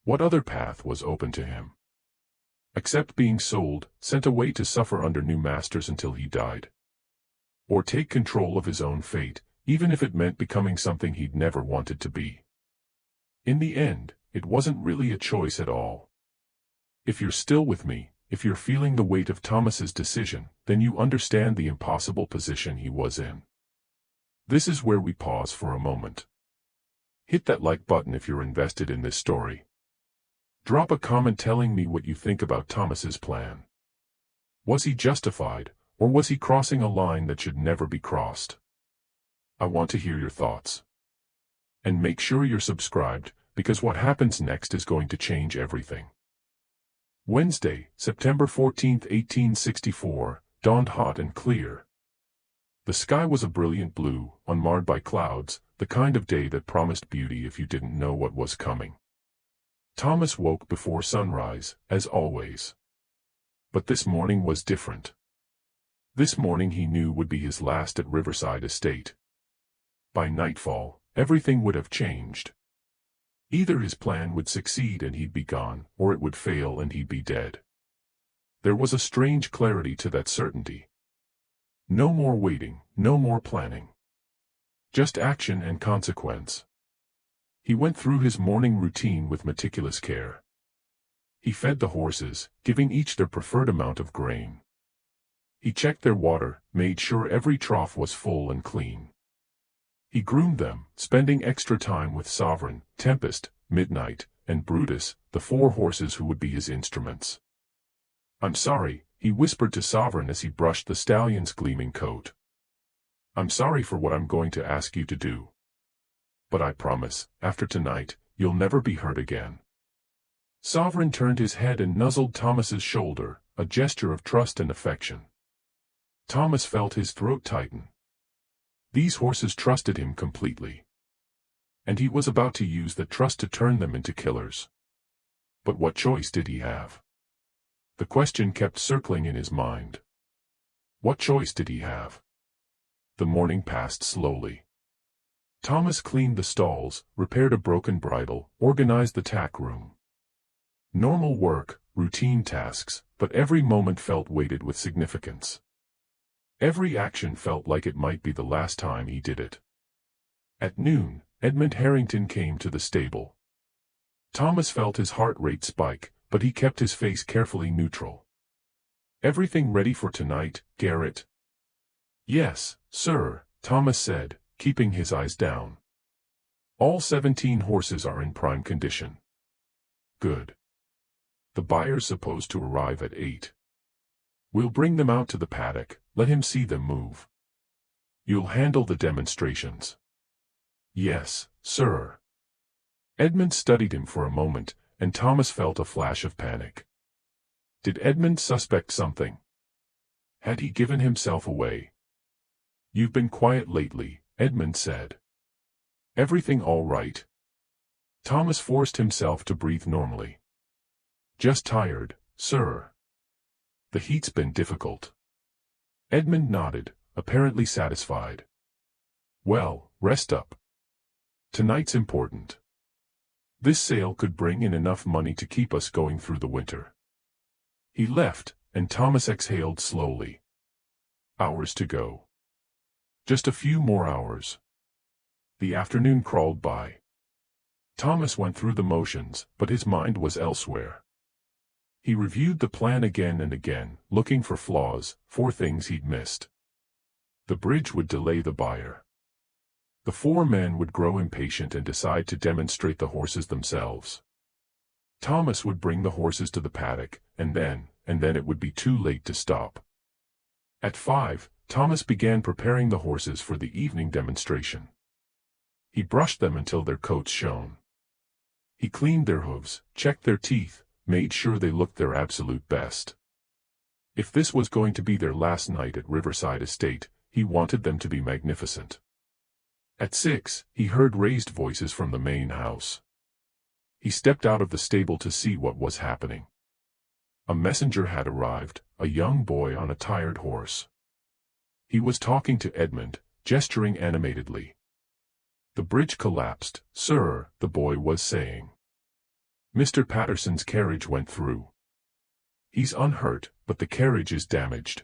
What other path was open to him? Accept being sold, sent away to suffer under new masters until he died. Or take control of his own fate, even if it meant becoming something he'd never wanted to be. In the end, it wasn't really a choice at all. If you're still with me, if you're feeling the weight of Thomas's decision, then you understand the impossible position he was in. This is where we pause for a moment. Hit that like button if you're invested in this story. Drop a comment telling me what you think about Thomas's plan. Was he justified, or was he crossing a line that should never be crossed? I want to hear your thoughts. And make sure you're subscribed, because what happens next is going to change everything. Wednesday, September 14, 1864, dawned hot and clear. The sky was a brilliant blue, unmarred by clouds, the kind of day that promised beauty if you didn't know what was coming. Thomas woke before sunrise, as always. But this morning was different. This morning he knew would be his last at Riverside Estate. By nightfall, everything would have changed. Either his plan would succeed and he'd be gone, or it would fail and he'd be dead. There was a strange clarity to that certainty. No more waiting, no more planning. Just action and consequence. He went through his morning routine with meticulous care. He fed the horses, giving each their preferred amount of grain. He checked their water, made sure every trough was full and clean. He groomed them, spending extra time with Sovereign, Tempest, Midnight, and Brutus, the 4 horses who would be his instruments. "I'm sorry," he whispered to Sovereign as he brushed the stallion's gleaming coat. "I'm sorry for what I'm going to ask you to do. But I promise, after tonight, you'll never be hurt again." Sovereign turned his head and nuzzled Thomas's shoulder, a gesture of trust and affection. Thomas felt his throat tighten. These horses trusted him completely. And he was about to use that trust to turn them into killers. But what choice did he have? The question kept circling in his mind. What choice did he have? The morning passed slowly. Thomas cleaned the stalls, repaired a broken bridle, organized the tack room. Normal work, routine tasks, but every moment felt weighted with significance. Every action felt like it might be the last time he did it. At noon, Edmund Harrington came to the stable. Thomas felt his heart rate spike, but he kept his face carefully neutral. Everything ready for tonight, Garrett? Yes, sir, Thomas said, keeping his eyes down. All 17 horses are in prime condition. Good. The buyer's supposed to arrive at 8. We'll bring them out to the paddock, let him see them move. You'll handle the demonstrations. Yes, sir. Edmund studied him for a moment, and Thomas felt a flash of panic. Did Edmund suspect something? Had he given himself away? You've been quiet lately, Edmund said. Everything all right? Thomas forced himself to breathe normally. Just tired, sir. The heat's been difficult. Edmund nodded, apparently satisfied. Well, rest up. Tonight's important. This sale could bring in enough money to keep us going through the winter. He left, and Thomas exhaled slowly. Hours to go. Just a few more hours. The afternoon crawled by. Thomas went through the motions, but his mind was elsewhere. He reviewed the plan again and again, looking for flaws, for things he'd missed. The bridge would delay the buyer. The 4 men would grow impatient and decide to demonstrate the horses themselves. Thomas would bring the horses to the paddock, and then it would be too late to stop. At 5, Thomas began preparing the horses for the evening demonstration. He brushed them until their coats shone. He cleaned their hooves, checked their teeth, made sure they looked their absolute best. If this was going to be their last night at Riverside Estate, he wanted them to be magnificent. At 6, he heard raised voices from the main house. He stepped out of the stable to see what was happening. A messenger had arrived, a young boy on a tired horse. He was talking to Edmund, gesturing animatedly. The bridge collapsed, sir, the boy was saying. Mr. Patterson's carriage went through. He's unhurt, but the carriage is damaged.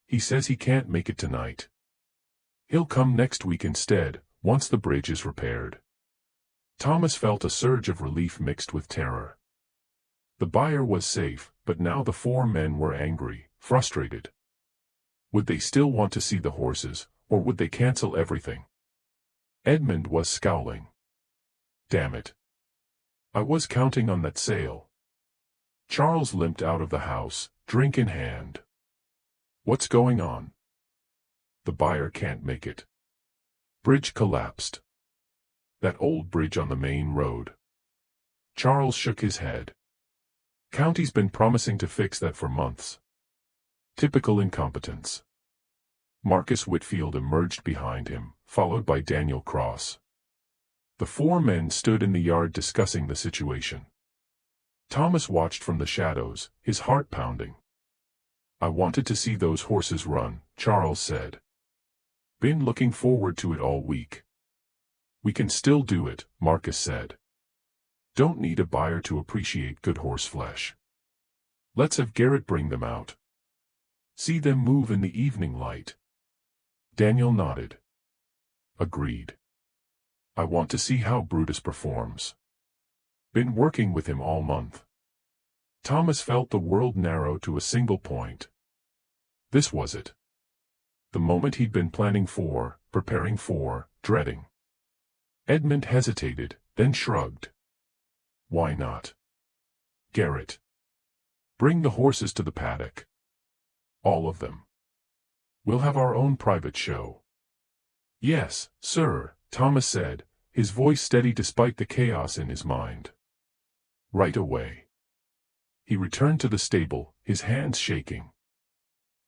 He says he can't make it tonight. He'll come next week instead, once the bridge is repaired. Thomas felt a surge of relief mixed with terror. The buyer was safe, but now the 4 men were angry, frustrated. Would they still want to see the horses, or would they cancel everything? Edmund was scowling. Damn it. I was counting on that sale. Charles limped out of the house, drink in hand. What's going on? The buyer can't make it. Bridge collapsed. That old bridge on the main road. Charles shook his head. County's been promising to fix that for months. Typical incompetence. Marcus Whitfield emerged behind him, followed by Daniel Cross. The 4 men stood in the yard discussing the situation. Thomas watched from the shadows, his heart pounding. I wanted to see those horses run, Charles said. Been looking forward to it all week. We can still do it, Marcus said. Don't need a buyer to appreciate good horse flesh. Let's have Garrett bring them out. See them move in the evening light. Daniel nodded. Agreed. I want to see how Brutus performs. Been working with him all month. Thomas felt the world narrow to a single point. This was it. The moment he'd been planning for, preparing for, dreading. Edmund hesitated, then shrugged. Why not? Garrett. Bring the horses to the paddock. All of them. We'll have our own private show. Yes, sir, Thomas said, his voice steady despite the chaos in his mind. Right away. He returned to the stable, his hands shaking.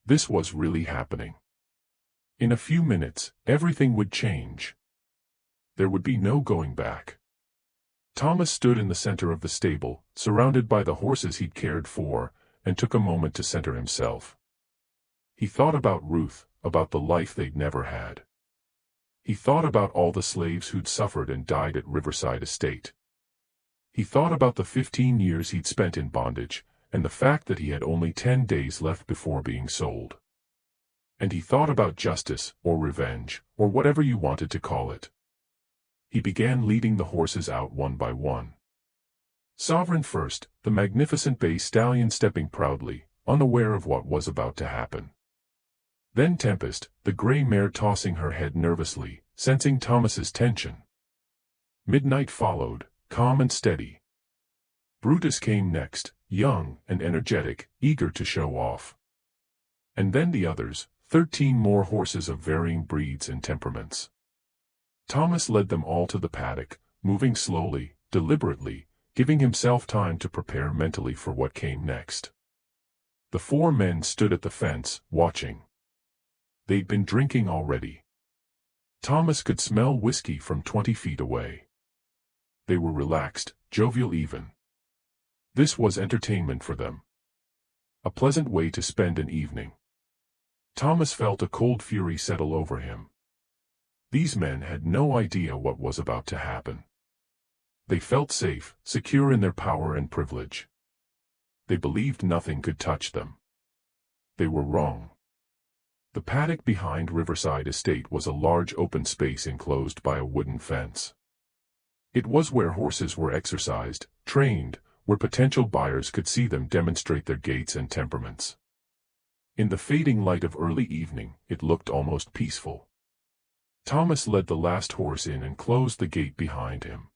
This was really happening. In a few minutes, everything would change. There would be no going back. Thomas stood in the center of the stable, surrounded by the horses he'd cared for, and took a moment to center himself. He thought about Ruth, about the life they'd never had. He thought about all the slaves who'd suffered and died at Riverside Estate. He thought about the 15 years he'd spent in bondage, and the fact that he had only 10 days left before being sold. And he thought about justice, or revenge, or whatever you wanted to call it. He began leading the horses out one by one. Sovereign first, the magnificent bay stallion stepping proudly, unaware of what was about to happen. Then Tempest, the gray mare, tossing her head nervously, sensing Thomas's tension. Midnight followed, calm and steady. Brutus came next, young and energetic, eager to show off. And then the others, 13 more horses of varying breeds and temperaments. Thomas led them all to the paddock, moving slowly, deliberately, giving himself time to prepare mentally for what came next. The 4 men stood at the fence, watching. They'd been drinking already. Thomas could smell whiskey from 20 feet away. They were relaxed, jovial even. This was entertainment for them. A pleasant way to spend an evening. Thomas felt a cold fury settle over him. These men had no idea what was about to happen. They felt safe, secure in their power and privilege. They believed nothing could touch them. They were wrong. The paddock behind Riverside Estate was a large open space enclosed by a wooden fence. It was where horses were exercised, trained, where potential buyers could see them demonstrate their gaits and temperaments. In the fading light of early evening, it looked almost peaceful. Thomas led the last horse in and closed the gate behind him.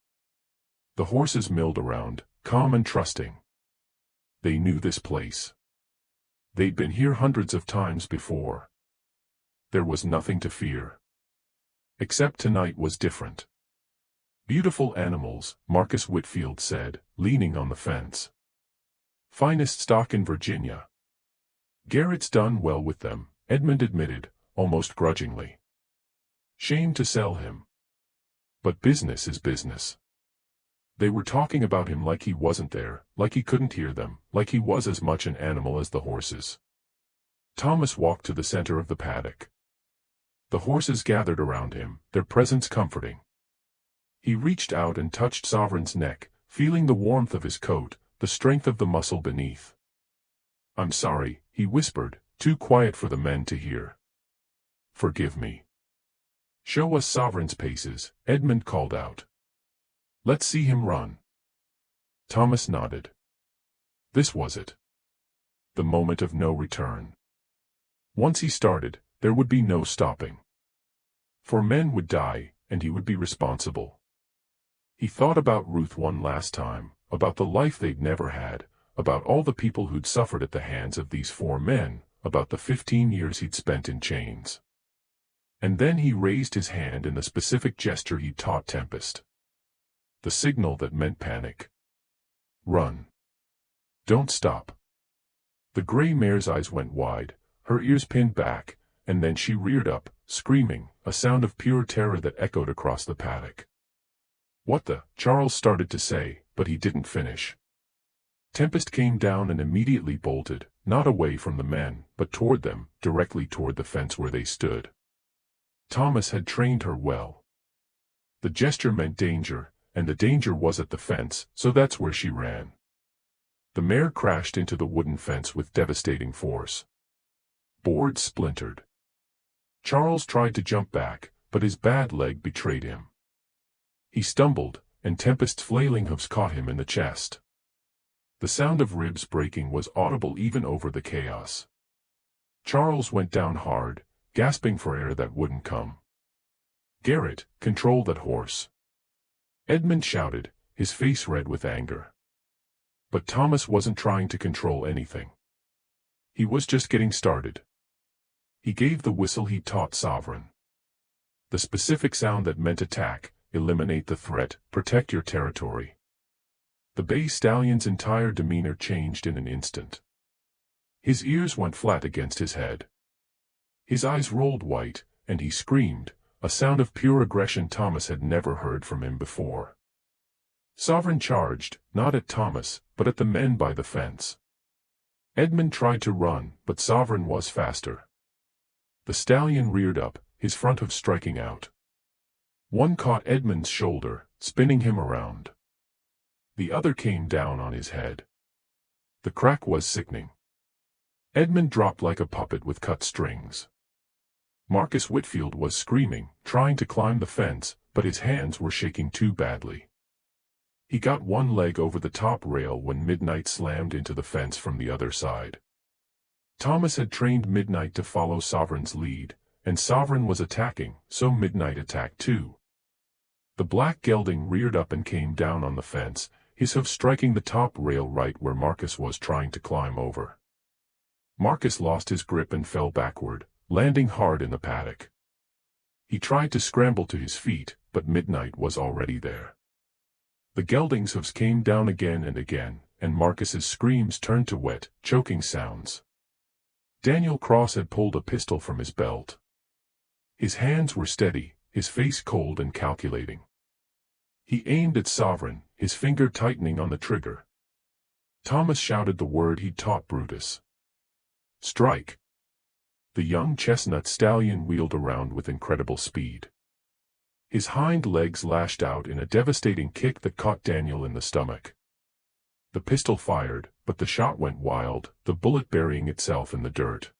The horses milled around, calm and trusting. They knew this place. They'd been here hundreds of times before. There was nothing to fear. Except tonight was different. Beautiful animals, Marcus Whitfield said, leaning on the fence. Finest stock in Virginia. Garrett's done well with them, Edmund admitted, almost grudgingly. Shame to sell him. But business is business. They were talking about him like he wasn't there, like he couldn't hear them, like he was as much an animal as the horses. Thomas walked to the center of the paddock. The horses gathered around him, their presence comforting. He reached out and touched Sovereign's neck, feeling the warmth of his coat, the strength of the muscle beneath. "I'm sorry," he whispered, too quiet for the men to hear. "Forgive me." "Show us Sovereign's paces," Edmund called out. "Let's see him run." Thomas nodded. This was it. The moment of no return. Once he started, there would be no stopping. 4 men would die, and he would be responsible. He thought about Ruth one last time, about the life they'd never had, about all the people who'd suffered at the hands of these 4 men, about the 15 years he'd spent in chains. And then he raised his hand in the specific gesture he'd taught Tempest. The signal that meant panic. Run. Don't stop. The gray mare's eyes went wide, her ears pinned back, and then she reared up, screaming, a sound of pure terror that echoed across the paddock. "What the?" Charles started to say, but he didn't finish. Tempest came down and immediately bolted, not away from the men, but toward them, directly toward the fence where they stood. Thomas had trained her well. The gesture meant danger, and the danger was at the fence, so that's where she ran. The mare crashed into the wooden fence with devastating force. Boards splintered. Charles tried to jump back, but his bad leg betrayed him. He stumbled, and Tempest's flailing hooves caught him in the chest. The sound of ribs breaking was audible even over the chaos. Charles went down hard, gasping for air that wouldn't come. "Garrett, control that horse!" Edmund shouted, his face red with anger. But Thomas wasn't trying to control anything. He was just getting started. He gave the whistle he taught Sovereign. The specific sound that meant attack, eliminate the threat, protect your territory. The bay stallion's entire demeanor changed in an instant. His ears went flat against his head. His eyes rolled white, and he screamed, a sound of pure aggression Thomas had never heard from him before. Sovereign charged, not at Thomas, but at the men by the fence. Edmund tried to run, but Sovereign was faster. The stallion reared up, his front hoof striking out. One caught Edmund's shoulder, spinning him around. The other came down on his head. The crack was sickening. Edmund dropped like a puppet with cut strings. Marcus Whitfield was screaming, trying to climb the fence, but his hands were shaking too badly. He got one leg over the top rail when Midnight slammed into the fence from the other side. Thomas had trained Midnight to follow Sovereign's lead, and Sovereign was attacking, so Midnight attacked too. The black gelding reared up and came down on the fence, his hoof striking the top rail right where Marcus was trying to climb over. Marcus lost his grip and fell backward, landing hard in the paddock. He tried to scramble to his feet, but Midnight was already there. The gelding's hoofs came down again and again, and Marcus's screams turned to wet, choking sounds. Daniel Cross had pulled a pistol from his belt. His hands were steady, his face cold and calculating. He aimed at Sovereign, his finger tightening on the trigger. Thomas shouted the word he'd taught Brutus. "Strike!" The young chestnut stallion wheeled around with incredible speed. His hind legs lashed out in a devastating kick that caught Daniel in the stomach. The pistol fired, but the shot went wild, the bullet burying itself in the dirt.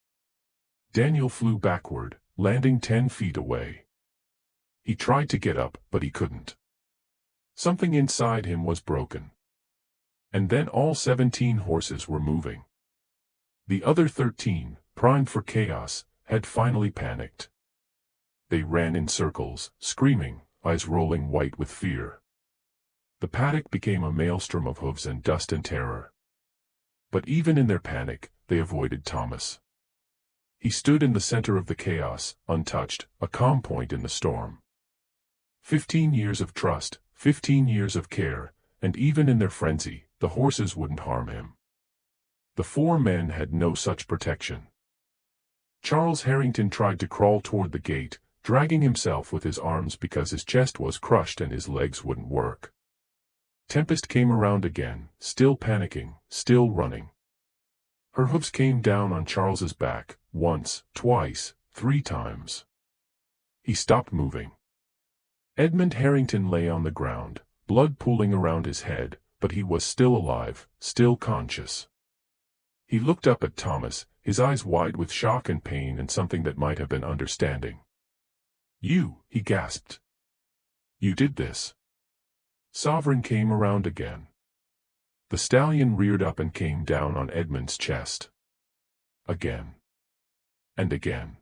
Daniel flew backward, landing 10 feet away. He tried to get up, but he couldn't. Something inside him was broken. And then all 17 horses were moving. The other 13, primed for chaos, had finally panicked. They ran in circles, screaming, eyes rolling white with fear. The paddock became a maelstrom of hooves and dust and terror. But even in their panic, they avoided Thomas. He stood in the center of the chaos, untouched, a calm point in the storm. 15 years of trust, 15 years of care, and even in their frenzy, the horses wouldn't harm him. The 4 men had no such protection. Charles Harrington tried to crawl toward the gate, dragging himself with his arms because his chest was crushed and his legs wouldn't work. Tempest came around again, still panicking, still running. Her hoofs came down on Charles's back, once, twice, 3 times. He stopped moving. Edmund Harrington lay on the ground, blood pooling around his head, but he was still alive, still conscious. He looked up at Thomas, his eyes wide with shock and pain and something that might have been understanding. "You," he gasped. "You did this." Sovereign came around again. The stallion reared up and came down on Edmund's chest. Again. And again.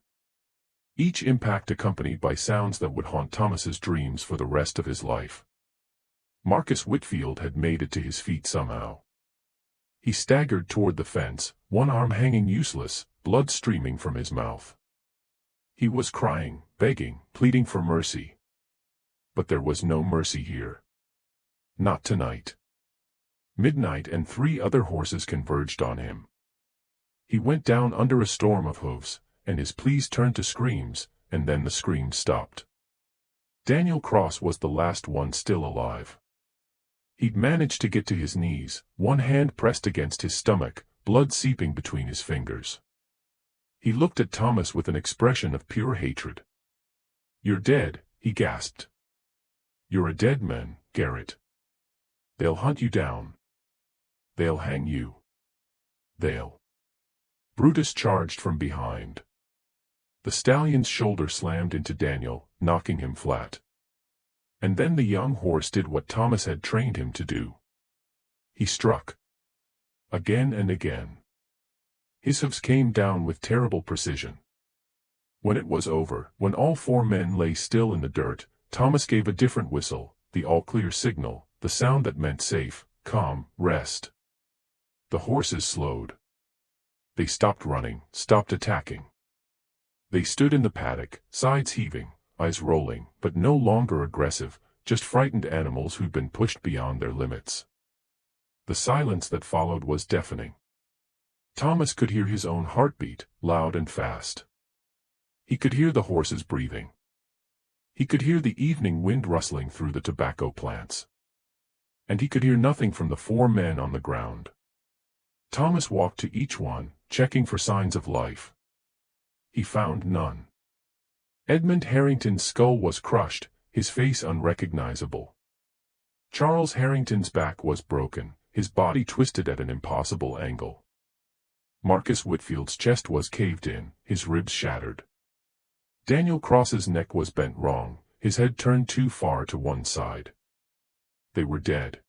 Each impact accompanied by sounds that would haunt Thomas's dreams for the rest of his life. Marcus Whitfield had made it to his feet somehow. He staggered toward the fence, one arm hanging useless, blood streaming from his mouth. He was crying, begging, pleading for mercy. But there was no mercy here. Not tonight. Midnight and 3 other horses converged on him. He went down under a storm of hooves, and his pleas turned to screams, and then the screams stopped. Daniel Cross was the last one still alive. He'd managed to get to his knees, one hand pressed against his stomach, blood seeping between his fingers. He looked at Thomas with an expression of pure hatred. "You're dead," he gasped. "You're a dead man, Garrett. They'll hunt you down. They'll hang you. They'll—" Brutus charged from behind. The stallion's shoulder slammed into Daniel, knocking him flat. And then the young horse did what Thomas had trained him to do. He struck. Again and again. His hoofs came down with terrible precision. When it was over, when all 4 men lay still in the dirt, Thomas gave a different whistle, the all-clear signal, the sound that meant safe, calm, rest. The horses slowed. They stopped running, stopped attacking. They stood in the paddock, sides heaving, eyes rolling, but no longer aggressive, just frightened animals who'd been pushed beyond their limits. The silence that followed was deafening. Thomas could hear his own heartbeat, loud and fast. He could hear the horses breathing. He could hear the evening wind rustling through the tobacco plants. And he could hear nothing from the 4 men on the ground. Thomas walked to each one, checking for signs of life. He found none. Edmund Harrington's skull was crushed, his face unrecognizable. Charles Harrington's back was broken, his body twisted at an impossible angle. Marcus Whitfield's chest was caved in, his ribs shattered. Daniel Cross's neck was bent wrong, his head turned too far to one side. They were dead.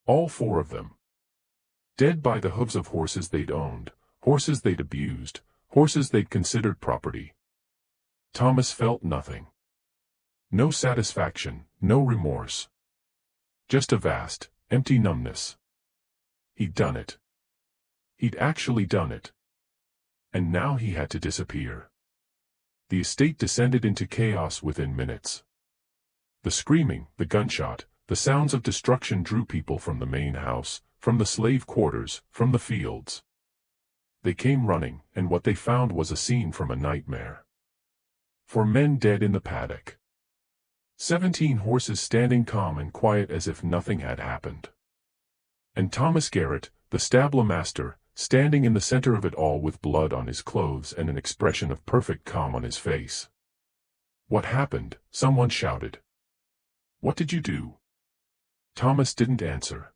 All 4 of them. Dead by the hooves of horses they'd owned, horses they'd abused, horses they'd considered property. Thomas felt nothing. No satisfaction, no remorse. Just a vast, empty numbness. He'd done it. He'd actually done it. And now he had to disappear. The estate descended into chaos within minutes. The screaming, the gunshot, the sounds of destruction drew people from the main house, from the slave quarters, from the fields. They came running, and what they found was a scene from a nightmare. 4 men dead in the paddock. 17 horses standing calm and quiet as if nothing had happened. And Thomas Garrett, the stable master, standing in the center of it all with blood on his clothes and an expression of perfect calm on his face. "What happened?" someone shouted. "What did you do?" Thomas didn't answer.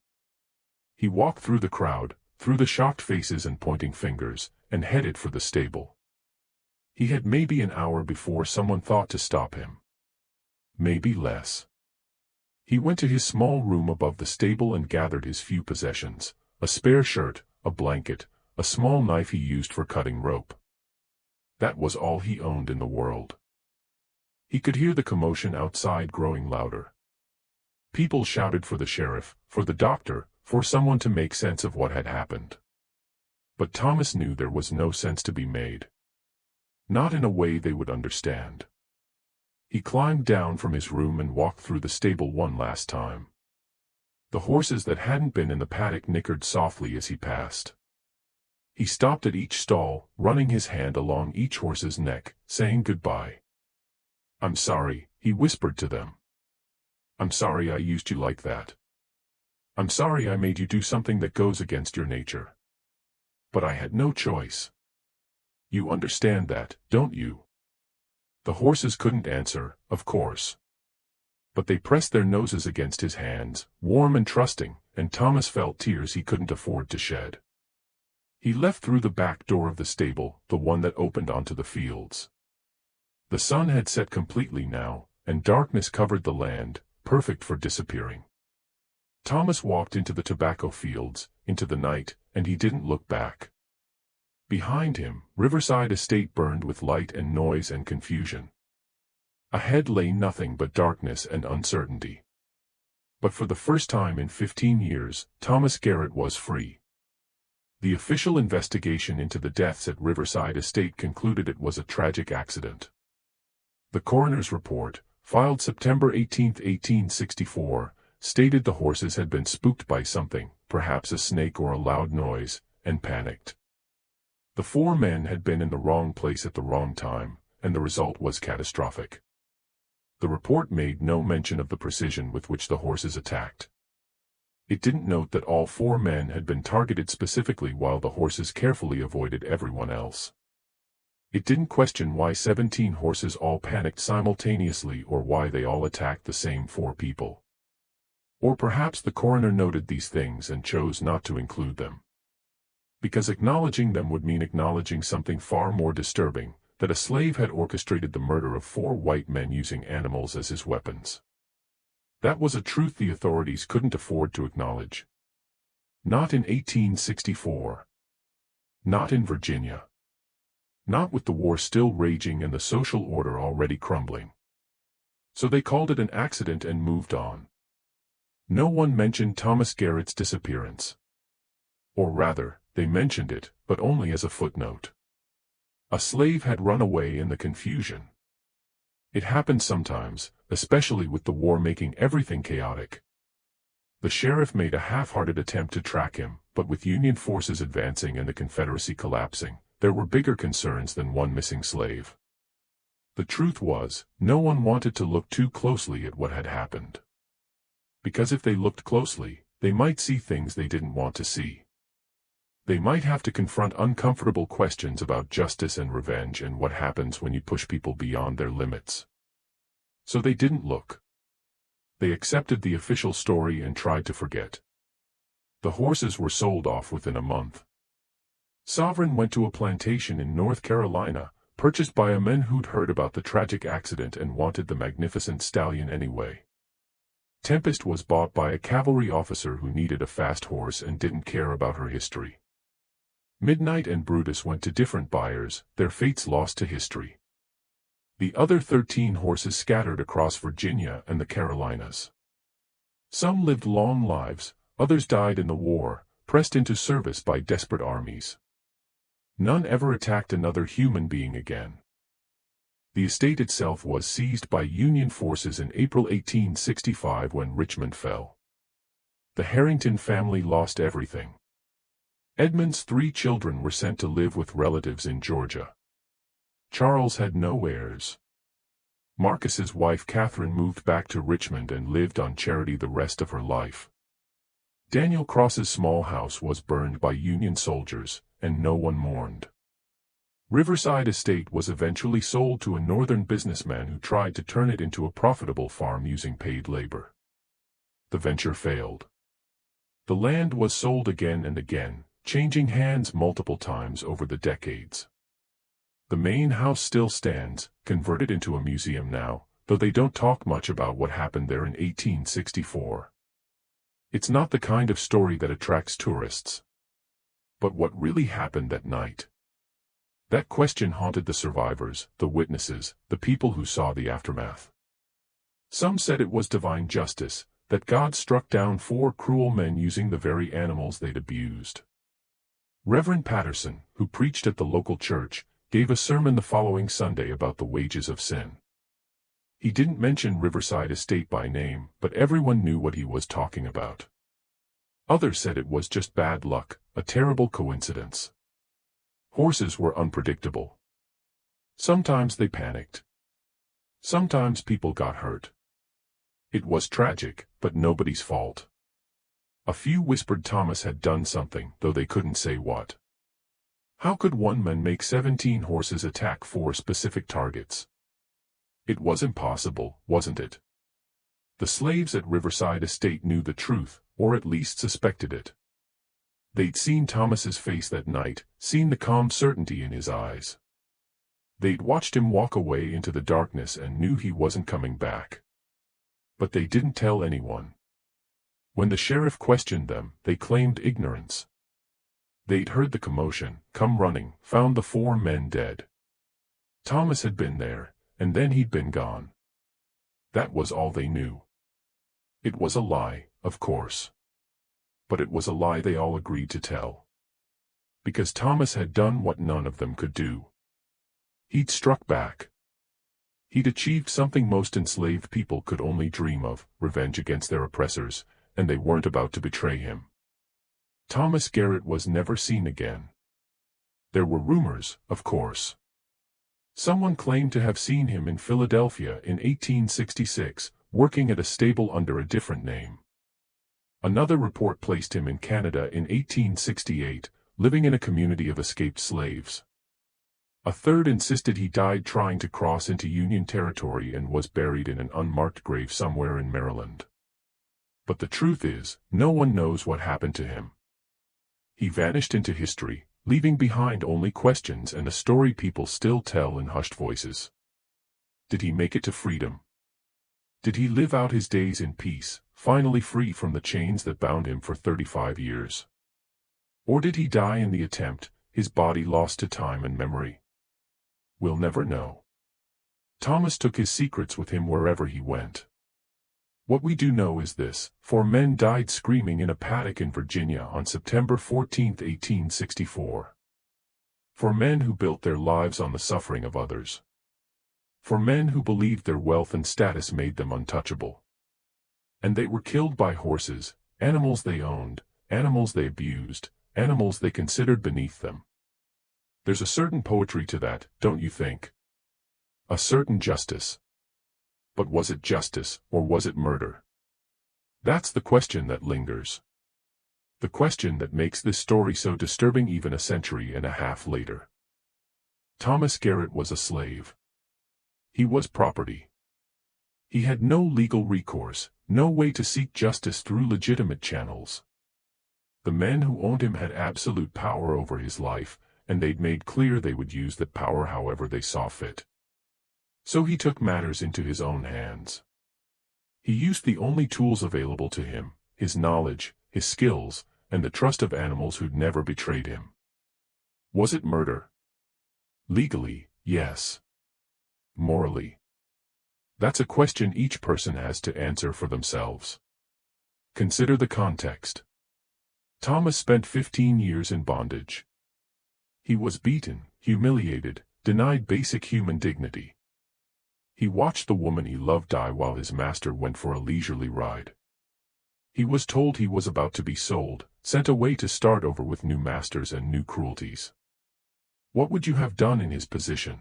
He walked through the crowd, through the shocked faces and pointing fingers, and headed for the stable. He had maybe an hour before someone thought to stop him. Maybe less. He went to his small room above the stable and gathered his few possessions, a spare shirt, a blanket, a small knife he used for cutting rope. That was all he owned in the world. He could hear the commotion outside growing louder. People shouted for the sheriff, for the doctor, for someone to make sense of what had happened. But Thomas knew there was no sense to be made. Not in a way they would understand. He climbed down from his room and walked through the stable one last time. The horses that hadn't been in the paddock nickered softly as he passed. He stopped at each stall, running his hand along each horse's neck, saying goodbye. "I'm sorry," he whispered to them. "I'm sorry I used you like that. I'm sorry I made you do something that goes against your nature. But I had no choice. You understand that, don't you?" The horses couldn't answer, of course. But they pressed their noses against his hands, warm and trusting, and Thomas felt tears he couldn't afford to shed. He left through the back door of the stable, the one that opened onto the fields. The sun had set completely now, and darkness covered the land, perfect for disappearing. Thomas walked into the tobacco fields, into the night, and he didn't look back. Behind him, Riverside Estate burned with light and noise and confusion. Ahead lay nothing but darkness and uncertainty. But for the first time in 15 years, Thomas Garrett was free. The official investigation into the deaths at Riverside Estate concluded it was a tragic accident. The coroner's report, filed September 18, 1864, stated the horses had been spooked by something, perhaps a snake or a loud noise, and panicked. The 4 men had been in the wrong place at the wrong time, and the result was catastrophic. The report made no mention of the precision with which the horses attacked. It didn't note that all 4 men had been targeted specifically while the horses carefully avoided everyone else. It didn't question why 17 horses all panicked simultaneously or why they all attacked the same 4 people. Or perhaps the coroner noted these things and chose not to include them. Because acknowledging them would mean acknowledging something far more disturbing, that a slave had orchestrated the murder of 4 white men using animals as his weapons. That was a truth the authorities couldn't afford to acknowledge. Not in 1864. Not in Virginia. Not with the war still raging and the social order already crumbling. So they called it an accident and moved on. No one mentioned Thomas Garrett's disappearance. Or rather, they mentioned it, but only as a footnote. A slave had run away in the confusion. It happened sometimes, especially with the war making everything chaotic. The sheriff made a half-hearted attempt to track him, but with Union forces advancing and the Confederacy collapsing, there were bigger concerns than one missing slave. The truth was, no one wanted to look too closely at what had happened. Because if they looked closely, they might see things they didn't want to see. They might have to confront uncomfortable questions about justice and revenge and what happens when you push people beyond their limits. So they didn't look. They accepted the official story and tried to forget. The horses were sold off within a month. Sovereign went to a plantation in North Carolina, purchased by a man who'd heard about the tragic accident and wanted the magnificent stallion anyway. Tempest was bought by a cavalry officer who needed a fast horse and didn't care about her history. Midnight and Brutus went to different buyers, their fates lost to history. The other 13 horses scattered across Virginia and the Carolinas. Some lived long lives, others died in the war, pressed into service by desperate armies. None ever attacked another human being again. The estate itself was seized by Union forces in April 1865 when Richmond fell. The Harrington family lost everything. Edmund's 3 children were sent to live with relatives in Georgia. Charles had no heirs. Marcus's wife Catherine moved back to Richmond and lived on charity the rest of her life. Daniel Cross's small house was burned by Union soldiers, and no one mourned. Riverside Estate was eventually sold to a northern businessman who tried to turn it into a profitable farm using paid labor. The venture failed. The land was sold again and again, changing hands multiple times over the decades. The main house still stands, converted into a museum now, though they don't talk much about what happened there in 1864. It's not the kind of story that attracts tourists. But what really happened that night? That question haunted the survivors, the witnesses, the people who saw the aftermath. Some said it was divine justice, that God struck down 4 cruel men using the very animals they'd abused. Reverend Patterson, who preached at the local church, gave a sermon the following Sunday about the wages of sin. He didn't mention Riverside Estate by name, but everyone knew what he was talking about. Others said it was just bad luck, a terrible coincidence. Horses were unpredictable. Sometimes they panicked. Sometimes people got hurt. It was tragic, but nobody's fault. A few whispered Thomas had done something, though they couldn't say what. How could one man make 17 horses attack 4 specific targets? It was impossible, wasn't it? The slaves at Riverside Estate knew the truth, or at least suspected it. They'd seen Thomas's face that night, seen the calm certainty in his eyes. They'd watched him walk away into the darkness and knew he wasn't coming back. But they didn't tell anyone. When the sheriff questioned them, they claimed ignorance. They'd heard the commotion, come running, found the 4 men dead. Thomas had been there, and then he'd been gone. That was all they knew. It was a lie, of course. But it was a lie they all agreed to tell. Because Thomas had done what none of them could do. He'd struck back. He'd achieved something most enslaved people could only dream of, revenge against their oppressors, and they weren't about to betray him. Thomas Garrett was never seen again. There were rumors, of course. Someone claimed to have seen him in Philadelphia in 1866, working at a stable under a different name. Another report placed him in Canada in 1868, living in a community of escaped slaves. A third insisted he died trying to cross into Union territory and was buried in an unmarked grave somewhere in Maryland. But the truth is, no one knows what happened to him. He vanished into history, leaving behind only questions and a story people still tell in hushed voices. Did he make it to freedom? Did he live out his days in peace, finally free from the chains that bound him for 35 years? Or did he die in the attempt, his body lost to time and memory? We'll never know. Thomas took his secrets with him wherever he went. What we do know is this: 4 men died screaming in a paddock in Virginia on September 14, 1864. 4 men who built their lives on the suffering of others. 4 men who believed their wealth and status made them untouchable. And they were killed by horses, animals they owned, animals they abused, animals they considered beneath them. There's a certain poetry to that, don't you think? A certain justice. But was it justice, or was it murder? That's the question that lingers. The question that makes this story so disturbing even a century and a half later. Thomas Garrett was a slave. He was property. He had no legal recourse, no way to seek justice through legitimate channels. The men who owned him had absolute power over his life, and they'd made clear they would use that power however they saw fit. So he took matters into his own hands. He used the only tools available to him, his knowledge, his skills, and the trust of animals who'd never betrayed him. Was it murder? Legally, yes. Morally? That's a question each person has to answer for themselves. Consider the context. Thomas spent 15 years in bondage. He was beaten, humiliated, denied basic human dignity. He watched the woman he loved die while his master went for a leisurely ride. He was told he was about to be sold, sent away to start over with new masters and new cruelties. What would you have done in his position?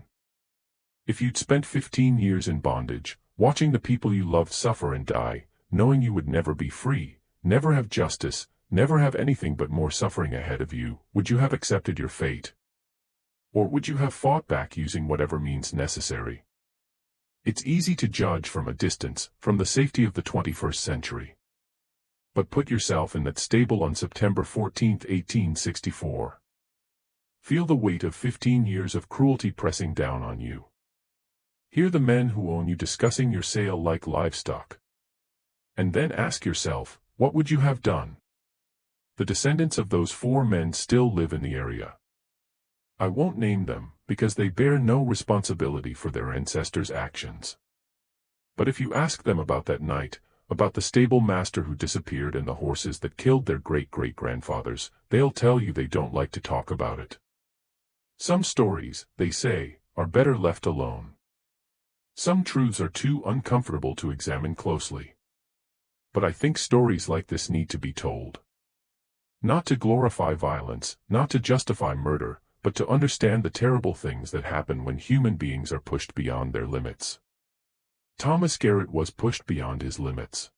If you'd spent 15 years in bondage, watching the people you loved suffer and die, knowing you would never be free, never have justice, never have anything but more suffering ahead of you, would you have accepted your fate? Or would you have fought back using whatever means necessary? It's easy to judge from a distance, from the safety of the 21st century. But put yourself in that stable on September 14, 1864. Feel the weight of 15 years of cruelty pressing down on you. Hear the men who own you discussing your sale like livestock. And then ask yourself, what would you have done? The descendants of those 4 men still live in the area. I won't name them, because they bear no responsibility for their ancestors' actions. But if you ask them about that night, about the stable master who disappeared and the horses that killed their great-great-grandfathers, they'll tell you they don't like to talk about it. Some stories, they say, are better left alone. Some truths are too uncomfortable to examine closely. But I think stories like this need to be told. Not to glorify violence, not to justify murder, but to understand the terrible things that happen when human beings are pushed beyond their limits. Thomas Garrett was pushed beyond his limits.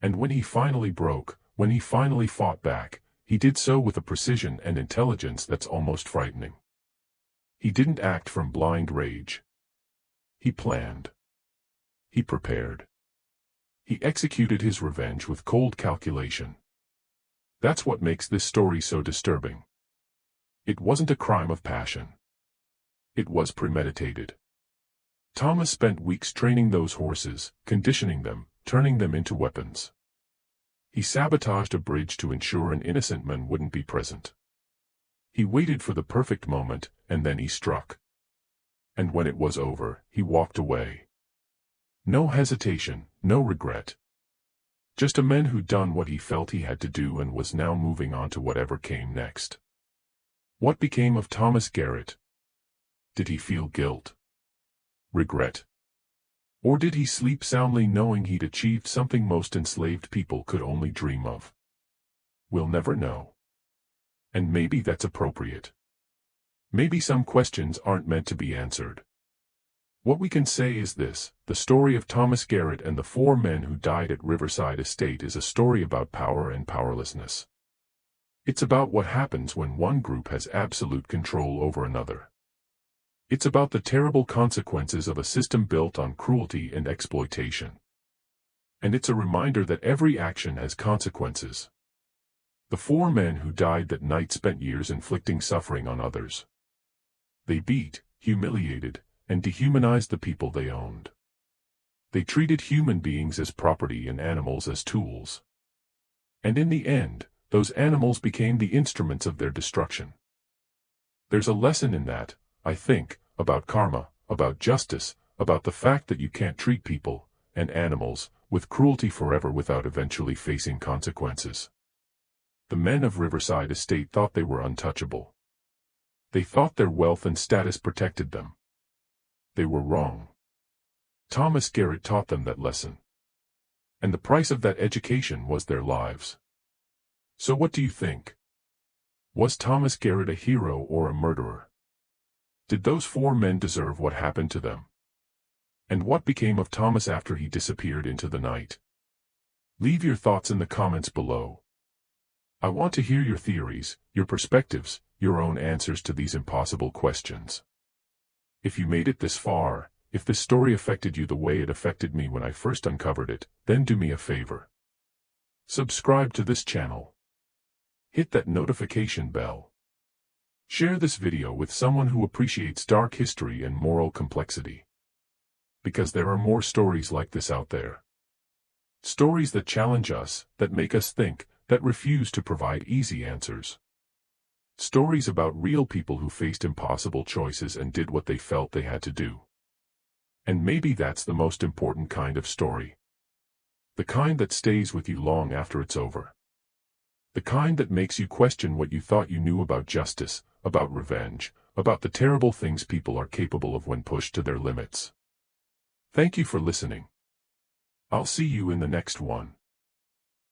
And when he finally broke, when he finally fought back, he did so with a precision and intelligence that's almost frightening. He didn't act from blind rage. He planned. He prepared. He executed his revenge with cold calculation. That's what makes this story so disturbing. It wasn't a crime of passion. It was premeditated. Thomas spent weeks training those horses, conditioning them, turning them into weapons. He sabotaged a bridge to ensure an innocent man wouldn't be present. He waited for the perfect moment, and then he struck. And when it was over, he walked away. No hesitation, no regret. Just a man who'd done what he felt he had to do and was now moving on to whatever came next. What became of Thomas Garrett? Did he feel guilt? Regret? Or did he sleep soundly knowing he'd achieved something most enslaved people could only dream of? We'll never know. And maybe that's appropriate. Maybe some questions aren't meant to be answered. What we can say is this: the story of Thomas Garrett and the 4 men who died at Riverside Estate is a story about power and powerlessness. It's about what happens when one group has absolute control over another. It's about the terrible consequences of a system built on cruelty and exploitation. And it's a reminder that every action has consequences. The 4 men who died that night spent years inflicting suffering on others. They beat, humiliated, and dehumanized the people they owned. They treated human beings as property and animals as tools. And in the end, those animals became the instruments of their destruction. There's a lesson in that, I think, about karma, about justice, about the fact that you can't treat people, and animals, with cruelty forever without eventually facing consequences. The men of Riverside Estate thought they were untouchable. They thought their wealth and status protected them. They were wrong. Thomas Garrett taught them that lesson. And the price of that education was their lives. So what do you think? Was Thomas Garrett a hero or a murderer? Did those 4 men deserve what happened to them? And what became of Thomas after he disappeared into the night? Leave your thoughts in the comments below. I want to hear your theories, your perspectives, your own answers to these impossible questions. If you made it this far, if this story affected you the way it affected me when I first uncovered it, then do me a favor. Subscribe to this channel. Hit that notification bell. Share this video with someone who appreciates dark history and moral complexity. Because there are more stories like this out there. Stories that challenge us, that make us think, that refuse to provide easy answers. Stories about real people who faced impossible choices and did what they felt they had to do. And maybe that's the most important kind of story. The kind that stays with you long after it's over. The kind that makes you question what you thought you knew about justice, about revenge, about the terrible things people are capable of when pushed to their limits. Thank you for listening. I'll see you in the next one.